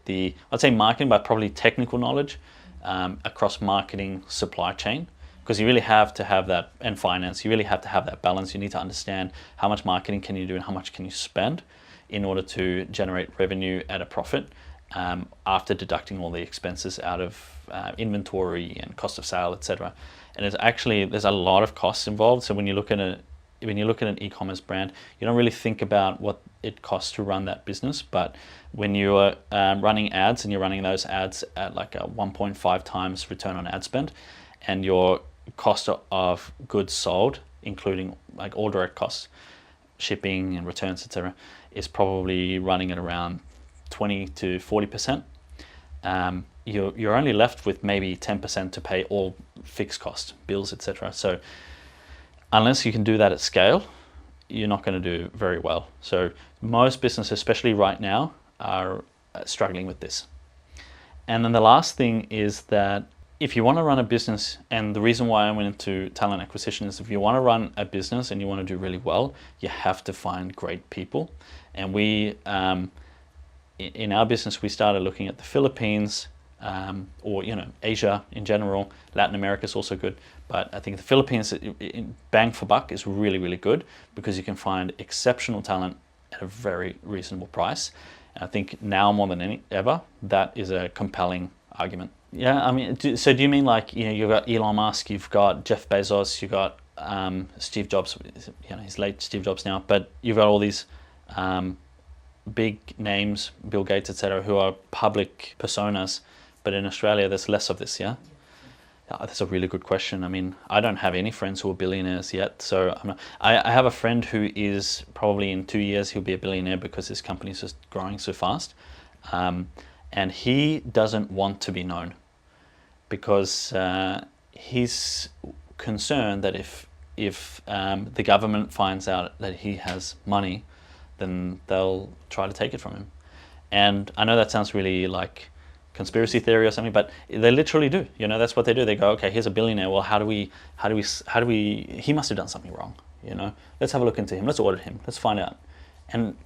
I'd say marketing, but probably technical knowledge across marketing, supply chain. Because you really have to have that, and finance, you really have to have that balance. You need to understand how much marketing can you do and how much can you spend in order to generate revenue at a profit, after deducting all the expenses out of inventory and cost of sale, etc. And there's a lot of costs involved. So when you look at an e-commerce brand, you don't really think about what it costs to run that business. But when you're running ads and you're running those ads at like a 1.5 times return on ad spend, and your cost of goods sold, including like all direct costs, shipping and returns, etc., is probably running at around 20 to 40%. You're only left with maybe 10% to pay all fixed costs, bills, etc. So unless you can do that at scale, you're not going to do very well. So most businesses, especially right now, are struggling with this. And then the last thing is that if you want to run a business, and the reason why I went into talent acquisition is if you want to run a business and you want to do really well, you have to find great people. And we, in our business, we started looking at the Philippines, or Asia in general. Latin America is also good, but I think the Philippines, bang for buck, is really, really good because you can find exceptional talent at a very reasonable price. And I think now more than ever, that is a compelling argument. Yeah, I mean, so do you mean like, you've got Elon Musk, you've got Jeff Bezos, you've got Steve Jobs, he's late Steve Jobs now, but you've got all these big names, Bill Gates, etc., who are public personas, but in Australia there's less of this, yeah? That's a really good question. I mean, I don't have any friends who are billionaires yet, so I have a friend who is probably in 2 years he'll be a billionaire because his company is just growing so fast, and he doesn't want to be known because he's concerned that if the government finds out that he has money, then they'll try to take it from him. And I know that sounds really like conspiracy theory or something, but they literally do. That's what they do. They go, okay, here's a billionaire. Well, how do we? He must have done something wrong. Let's have a look into him. Let's audit him. Let's find out. And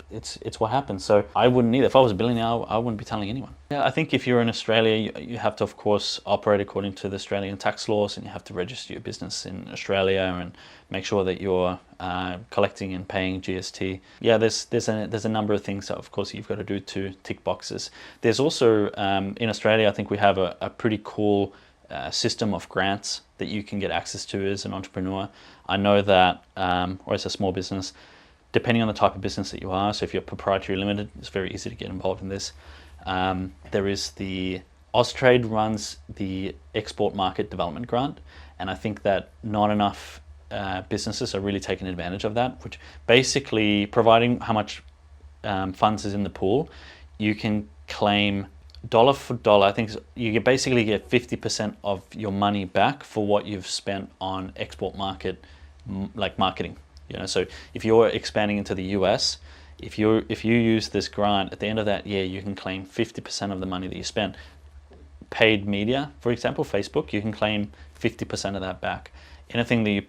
it's what happens. So I wouldn't either. If I was a billionaire, I wouldn't be telling anyone. Yeah, I think if you're in Australia, you have to, of course, operate according to the Australian tax laws, and you have to register your business in Australia and make sure that you're collecting and paying GST. Yeah, there's a number of things that, of course, you've got to do to tick boxes. There's also, in Australia, I think we have a pretty cool system of grants that you can get access to as an entrepreneur. I know that, or as a small business, depending on the type of business that you are, so if you're proprietary limited, it's very easy to get involved in this. There is the Austrade runs the Export Market Development Grant, and I think that not enough businesses are really taking advantage of that, which basically, providing how much funds is in the pool, you can claim dollar for dollar. I think you basically get 50% of your money back for what you've spent on export market, like marketing. So if you're expanding into the US, if you use this grant, at the end of that year, you can claim 50% of the money that you spent. Paid media, for example, Facebook, you can claim 50% of that back. Anything that you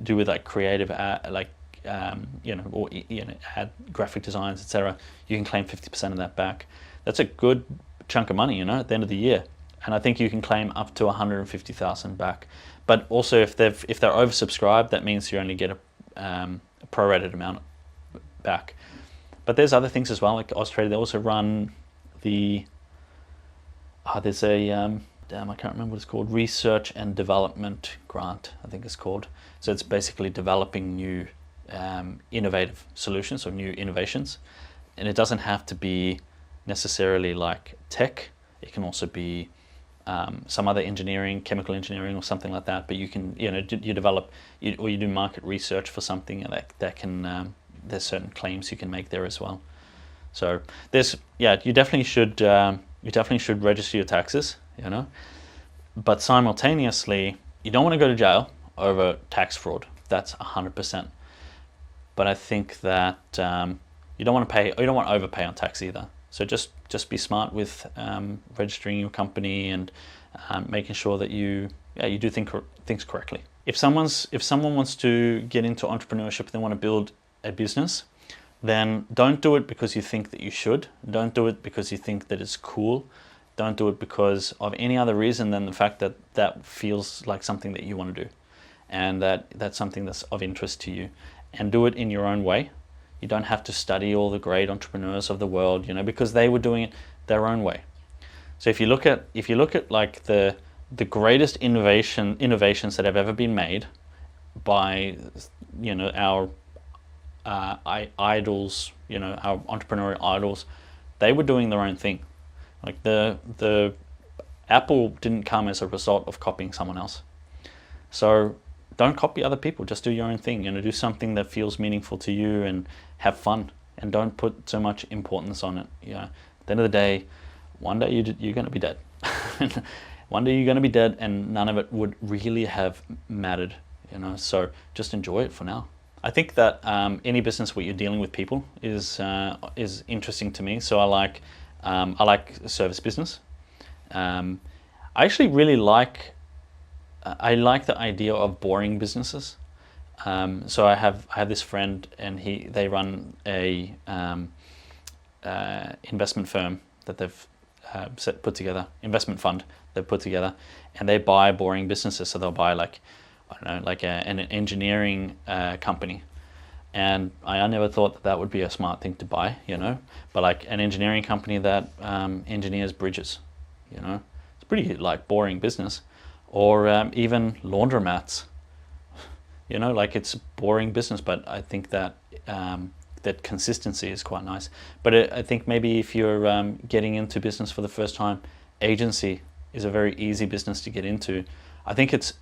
do with like creative, ad, ad graphic designs, etc., you can claim 50% of that back. That's a good chunk of money, at the end of the year. And I think you can claim up to 150,000 back. But also, if they're oversubscribed, that means you only get a prorated amount back. But there's other things as well, like Australia. They also run there's a I can't remember what it's called, Research and Development Grant, I think it's called. So it's basically developing new innovative solutions or new innovations, and it doesn't have to be necessarily like tech. It can also be some other engineering, chemical engineering or something like that, but you can, you develop, or you do market research for something, and that can, there's certain claims you can make there as well. So you definitely should register your taxes, but simultaneously, you don't want to go to jail over tax fraud. That's 100%. But I think that you don't want to overpay on tax either. So just be smart with registering your company and making sure that you do things correctly. If someone wants to get into entrepreneurship, they want to build a business, then don't do it because you think that you should. Don't do it because you think that it's cool. Don't do it because of any other reason than the fact that that feels like something that you want to do, and that's something that's of interest to you. And do it in your own way. You don't have to study all the great entrepreneurs of the world, because they were doing it their own way. So if you look at like the greatest innovations that have ever been made by our idols, our entrepreneurial idols, they were doing their own thing. Like the Apple didn't come as a result of copying someone else. So don't copy other people, just do your own thing. Do something that feels meaningful to you and have fun, and don't put so much importance on it. At the end of the day, one day you're going to be dead. One day you're going to be dead, and none of it would really have mattered. So just enjoy it for now. I think that any business where you're dealing with people is interesting to me. So I like service business. I actually really like the idea of boring businesses. So I have this friend, and they run a investment firm that they've put together, investment fund they've put together, and they buy boring businesses. So they'll buy an engineering company, and I never thought that would be a smart thing to buy, but like an engineering company that engineers bridges. It's pretty like boring business. Or even laundromats, like it's boring business, but I think that that consistency is quite nice. But I think maybe if you're getting into business for the first time, agency is a very easy business to get into. I think it's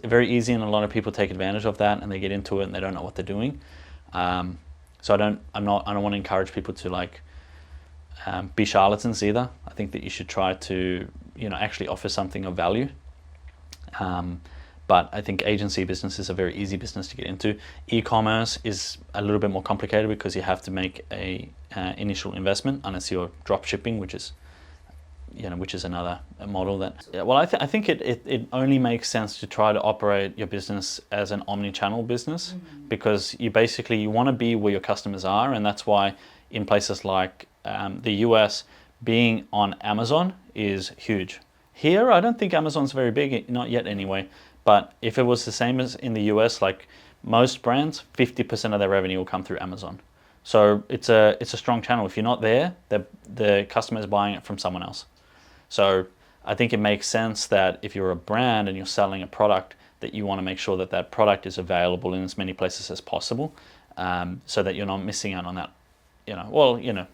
very easy, and a lot of people take advantage of that, and they get into it and they don't know what they're doing. So I don't want to encourage people to like be charlatans either. I think that you should try to actually offer something of value. But I think agency business is a very easy business to get into. E-commerce is a little bit more complicated because you have to make a initial investment unless you're drop shipping, which is another model that. Well, I think it only makes sense to try to operate your business as an omni-channel business, because you want to be where your customers are, and that's why in places like the US, being on Amazon is huge. Here, I don't think Amazon's very big, not yet anyway. But if it was the same as in the US, like most brands, 50% of their revenue will come through Amazon. So it's a strong channel. If you're not there, the customer is buying it from someone else. So I think it makes sense that if you're a brand and you're selling a product, that you want to make sure that that product is available in as many places as possible, so that you're not missing out on that.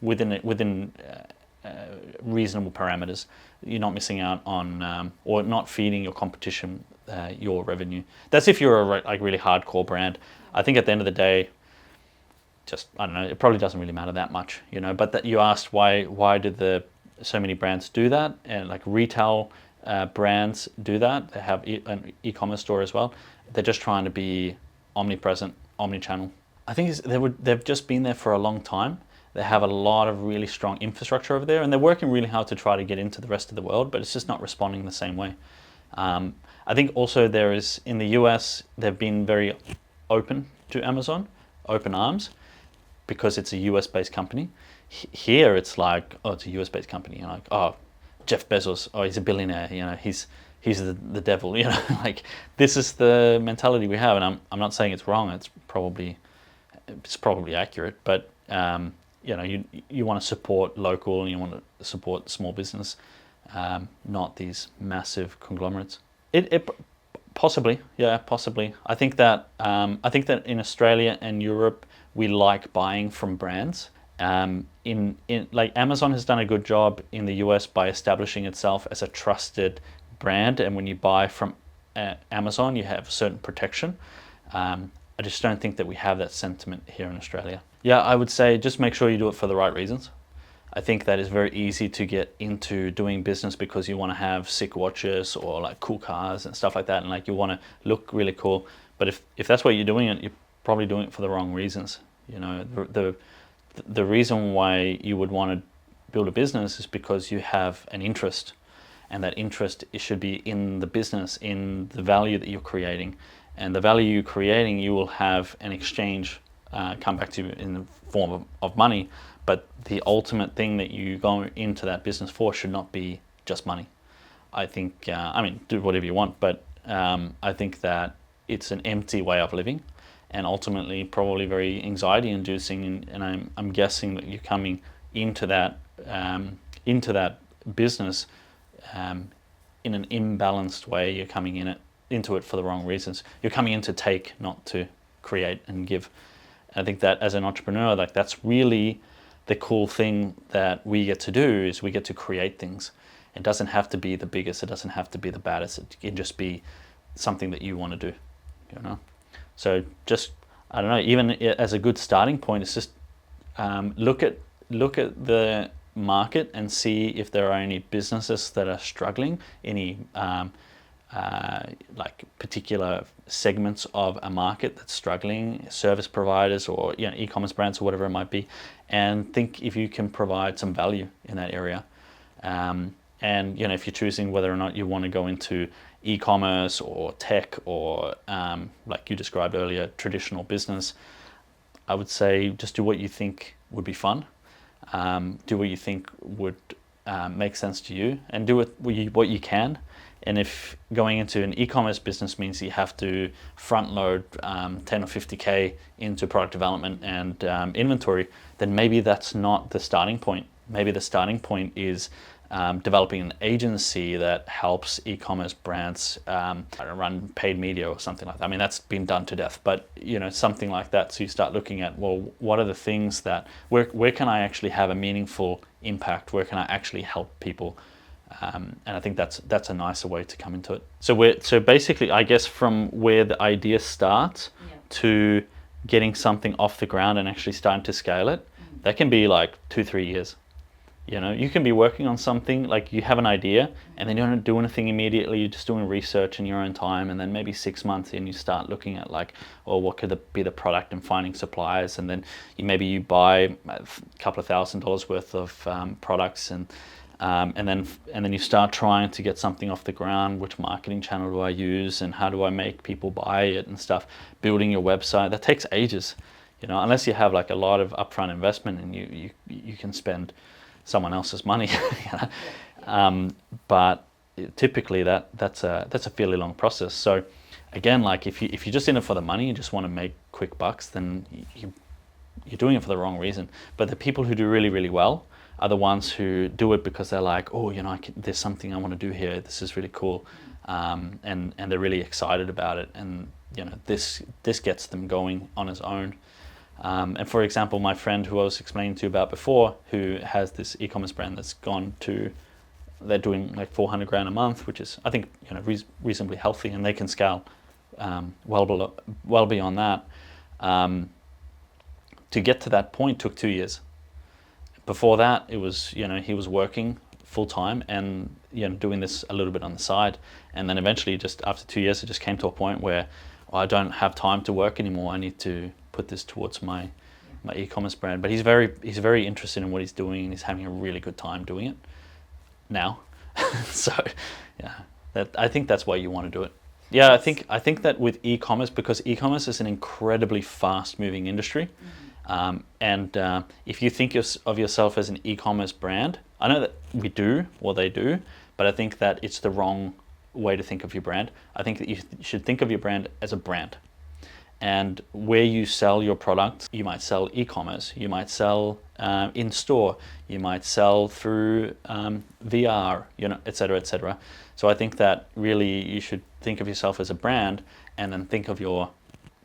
Within reasonable parameters, you're not missing out on or not feeding your competition your revenue. That's if you're a really hardcore brand. I think at the end of the day, I don't know, it probably doesn't really matter that much, But that you asked why did so many brands do that, and like retail brands do that. They have an e-commerce store as well. They're just trying to be omnipresent, omni-channel. I think they've just been there for a long time. They have a lot of really strong infrastructure over there, and they're working really hard to try to get into the rest of the world, but it's just not responding the same way. I think also in the US, they've been very open to Amazon, open arms, because it's a US-based company. Here, it's like, oh, it's a US-based company. Like, oh, Jeff Bezos, oh, he's a billionaire. He's the devil. Like this is the mentality we have, and I'm not saying it's wrong. It's probably accurate, but you want to support local, and you want to support small business, not these massive conglomerates. It possibly, yeah, possibly. I think that in Australia and Europe, we like buying from brands. Like Amazon has done a good job in the US by establishing itself as a trusted brand, and when you buy from Amazon, you have certain protection. I just don't think that we have that sentiment here in Australia. Yeah, I would say just make sure you do it for the right reasons. I think that it's very easy to get into doing business because you want to have sick watches or like cool cars and stuff like that, and like you want to look really cool. But if that's what you're doing it, you're probably doing it for the wrong reasons. The reason why you would want to build a business is because you have an interest, and that interest should be in the business, in the value that you're creating. And the value you're creating, you will have an exchange come back to you in the form of money. But the ultimate thing that you go into that business for should not be just money. I think, do whatever you want, but I think that it's an empty way of living, and ultimately probably very anxiety inducing. And I'm guessing that you're coming into that business in an imbalanced way. You're coming into it for the wrong reasons. You're coming in to take, not to create and give. I think that as an entrepreneur, like that's really the cool thing that we get to do, is we get to create things. It doesn't have to be the biggest, it doesn't have to be the baddest, it can just be something that you want to do, So just, I don't know, even as a good starting point, it's just look at the market and see if there are any businesses that are struggling, any like particular segments of a market that's struggling, service providers or e-commerce brands or whatever it might be, and think if you can provide some value in that area. And if you're choosing whether or not you want to go into e-commerce or tech or like you described earlier, traditional business, I would say just do what you think would be fun. Do what you think would make sense to you, and do it what you can. And if going into an e-commerce business means you have to front load 10 or 50K into product development and inventory, then maybe that's not the starting point. Maybe the starting point is developing an agency that helps e-commerce brands run paid media or something like that. I mean, that's been done to death, but something like that. So you start looking at, well, what are the things that where can I actually have a meaningful impact? Where can I actually help people? And I think that's a nicer way to come into it. So basically, I guess from where the idea starts to getting something off the ground and actually starting to scale it, that can be like 2-3 years. You can be working on something, like you have an idea and then you don't do anything immediately, you're just doing research in your own time, and then maybe 6 months in you start looking at like, oh, what could be the product, and finding suppliers, and then you buy a couple of $1,000s worth of products, and then you start trying to get something off the ground. Which marketing channel do I use, and how do I make people buy it and stuff? Building your website, that takes ages, unless you have like a lot of upfront investment and you can spend someone else's money. But typically that's a fairly long process. So again, like if you're just in it for the money, you just want to make quick bucks, then you're doing it for the wrong reason. But the people who do really, really well are the ones who do it because they're like, oh, there's something I want to do here. This is really cool, and they're really excited about it, and this gets them going on its own. And for example, my friend who I was explaining to you about before, who has this e-commerce brand that's they're doing like 400 grand a month, which is, I think, reasonably healthy, and they can scale well beyond that. To get to that point took 2 years. Before that, it was, he was working full time and doing this a little bit on the side, and then eventually, just after 2 years, it just came to a point where I don't have time to work anymore. I need to put this towards my e-commerce brand. But he's very interested in what he's doing, and he's having a really good time doing it now. So I think that's why you want to do it. Yeah, I think that with e-commerce, because e-commerce is an incredibly fast-moving industry, and if you think of yourself as an e-commerce brand, I know that we do, or they do, but I think that it's the wrong way to think of your brand. I think that you should think of your brand as a brand. And where you sell your product, you might sell e-commerce, you might sell in store, you might sell through VR, et cetera, et cetera. So I think that really you should think of yourself as a brand, and then think of your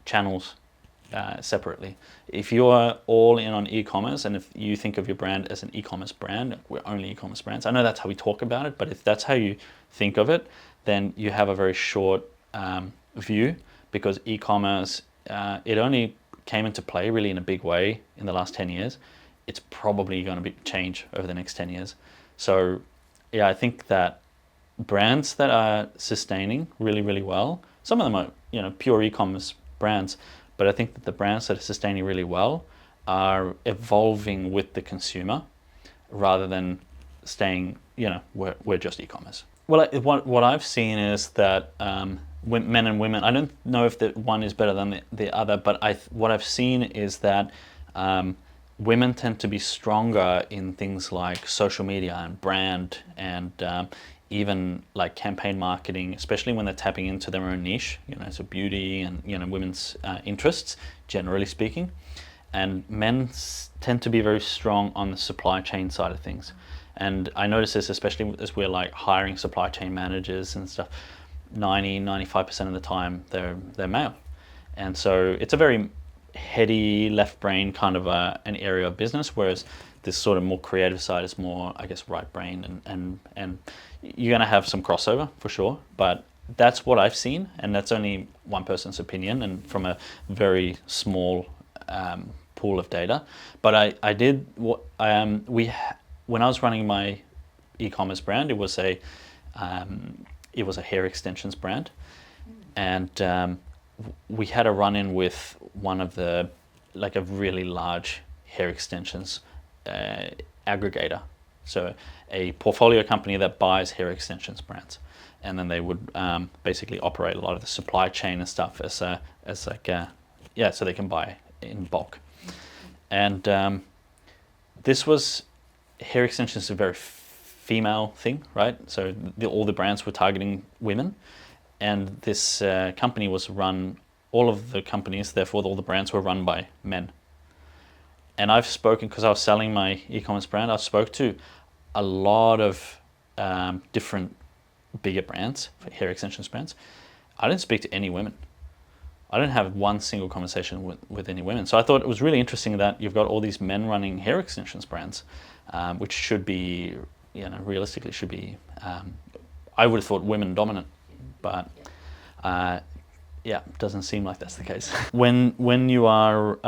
channels separately. If you're all in on e-commerce, and if you think of your brand as an e-commerce brand, we're only e-commerce brands. I know that's how we talk about it, but if that's how you think of it, then you have a very short view, because e-commerce, it only came into play really in a big way in the last 10 years. It's probably going to change over the next 10 years. So yeah, I think that brands that are sustaining really, really well, some of them are pure e-commerce brands, but I think that the brands that are sustaining really well are evolving with the consumer rather than staying, we're just e-commerce. Well, what I've seen is that men and women, I don't know if the one is better than the other, but what I've seen is that women tend to be stronger in things like social media and brand, and even like campaign marketing, especially when they're tapping into their own niche, so beauty and women's interests, generally speaking. And men tend to be very strong on the supply chain side of things. And I notice this especially as we're like hiring supply chain managers and stuff. 95% of the time they're male, and so it's a very heady left brain kind of an area of business, whereas this sort of more creative side is more, I guess, right brain, and you're going to have some crossover for sure, but that's what I've seen, and that's only one person's opinion and from a very small pool of data. But I did what when I was running my e-commerce brand, it was a hair extensions brand, and we had a run-in with one of a really large hair extensions aggregator, so a portfolio company that buys hair extensions brands, and then they would basically operate a lot of the supply chain and stuff so they can buy in bulk. And this was, hair extensions is a very female thing, right? So all the brands were targeting women, and this company was run, all of the companies, therefore all the brands were run by men. And I've spoken, because I was selling my e-commerce brand, I spoke to a lot of different bigger brands, hair extensions brands, I didn't speak to any women. I didn't have one single conversation with any women. So I thought it was really interesting that you've got all these men running hair extensions brands, which should be, realistically should be, I would have thought women dominant, but doesn't seem like that's the case. When you are,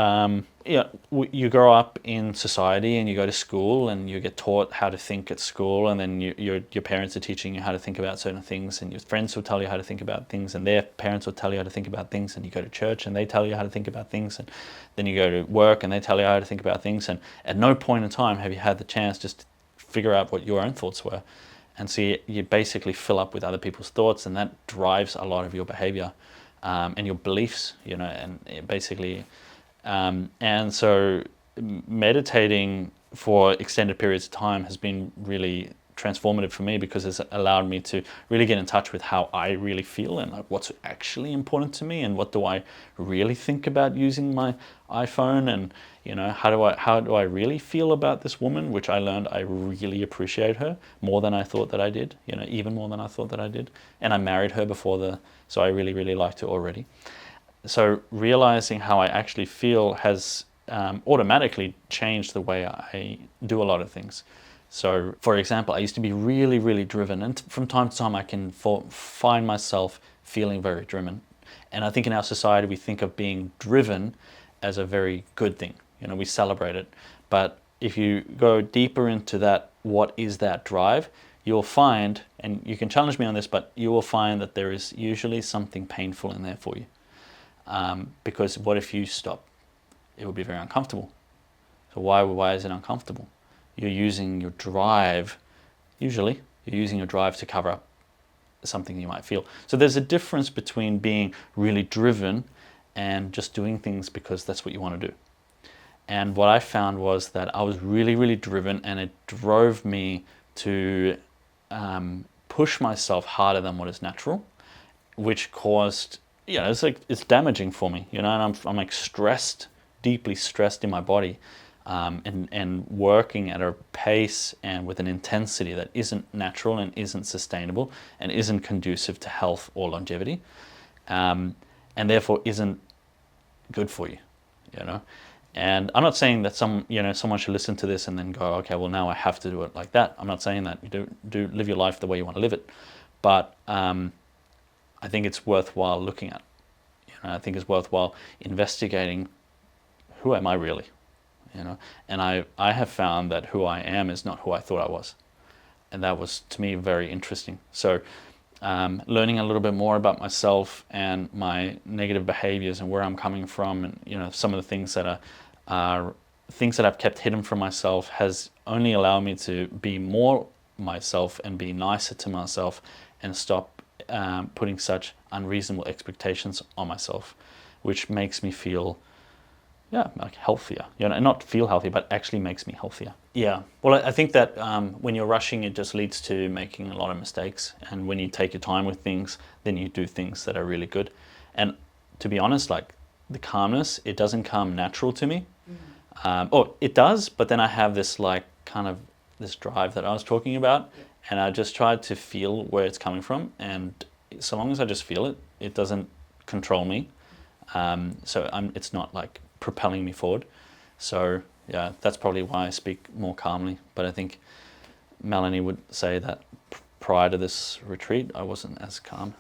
you grow up in society and you go to school and you get taught how to think at school, and then your parents are teaching you how to think about certain things, and your friends will tell you how to think about things, and their parents will tell you how to think about things, and you go to church and they tell you how to think about things, and then you go to work and they tell you how to think about things, and at no point in time have you had the chance just to figure out what your own thoughts were. And so you basically fill up with other people's thoughts, and that drives a lot of your behavior. And your beliefs, and basically, and so meditating for extended periods of time has been really transformative for me, because it's allowed me to really get in touch with how I really feel, and like what's actually important to me, and what do I really think about using my iPhone, and how do I really feel about this woman, which I learned I really appreciate her more than I thought that I did, even more than I thought that I did. And I married her so I really, really liked her already. So realizing how I actually feel has automatically changed the way I do a lot of things. So, for example, I used to be really, really driven, and from time to time I can find myself feeling very driven. And I think in our society we think of being driven as a very good thing. We celebrate it. But if you go deeper into that, what is that drive, you'll find, and you can challenge me on this, but you will find that there is usually something painful in there for you. Because what if you stop? It would be very uncomfortable. So why is it uncomfortable? You're using your drive to cover up something you might feel. So there's a difference between being really driven and just doing things because that's what you want to do. And what I found was that I was really, really driven, and it drove me to push myself harder than what is natural, which caused, it's damaging for me, and I'm like stressed, deeply stressed in my body. And working at a pace and with an intensity that isn't natural and isn't sustainable and isn't conducive to health or longevity, and therefore isn't good for you, And I'm not saying that someone should listen to this and then go, okay, well now I have to do it like that. I'm not saying that. You do live your life the way you want to live it, but I think it's worthwhile looking at. I think it's worthwhile investigating, who am I really? And I have found that who I am is not who I thought I was. And that was, to me, very interesting. So learning a little bit more about myself and my negative behaviors and where I'm coming from, and some of the things that are things that I've kept hidden from myself has only allowed me to be more myself and be nicer to myself, and stop putting such unreasonable expectations on myself, which makes me feel like healthier, and not feel healthy, but actually makes me healthier. Yeah, well, I think that when you're rushing, it just leads to making a lot of mistakes. And when you take your time with things, then you do things that are really good. And to be honest, like the calmness, it doesn't come natural to me. It does, but then I have this this drive that I was talking about, and I just try to feel where it's coming from. And so long as I just feel it, it doesn't control me. It's not like propelling me forward. So yeah, that's probably why I speak more calmly. But I think Melanie would say that prior to this retreat, I wasn't as calm.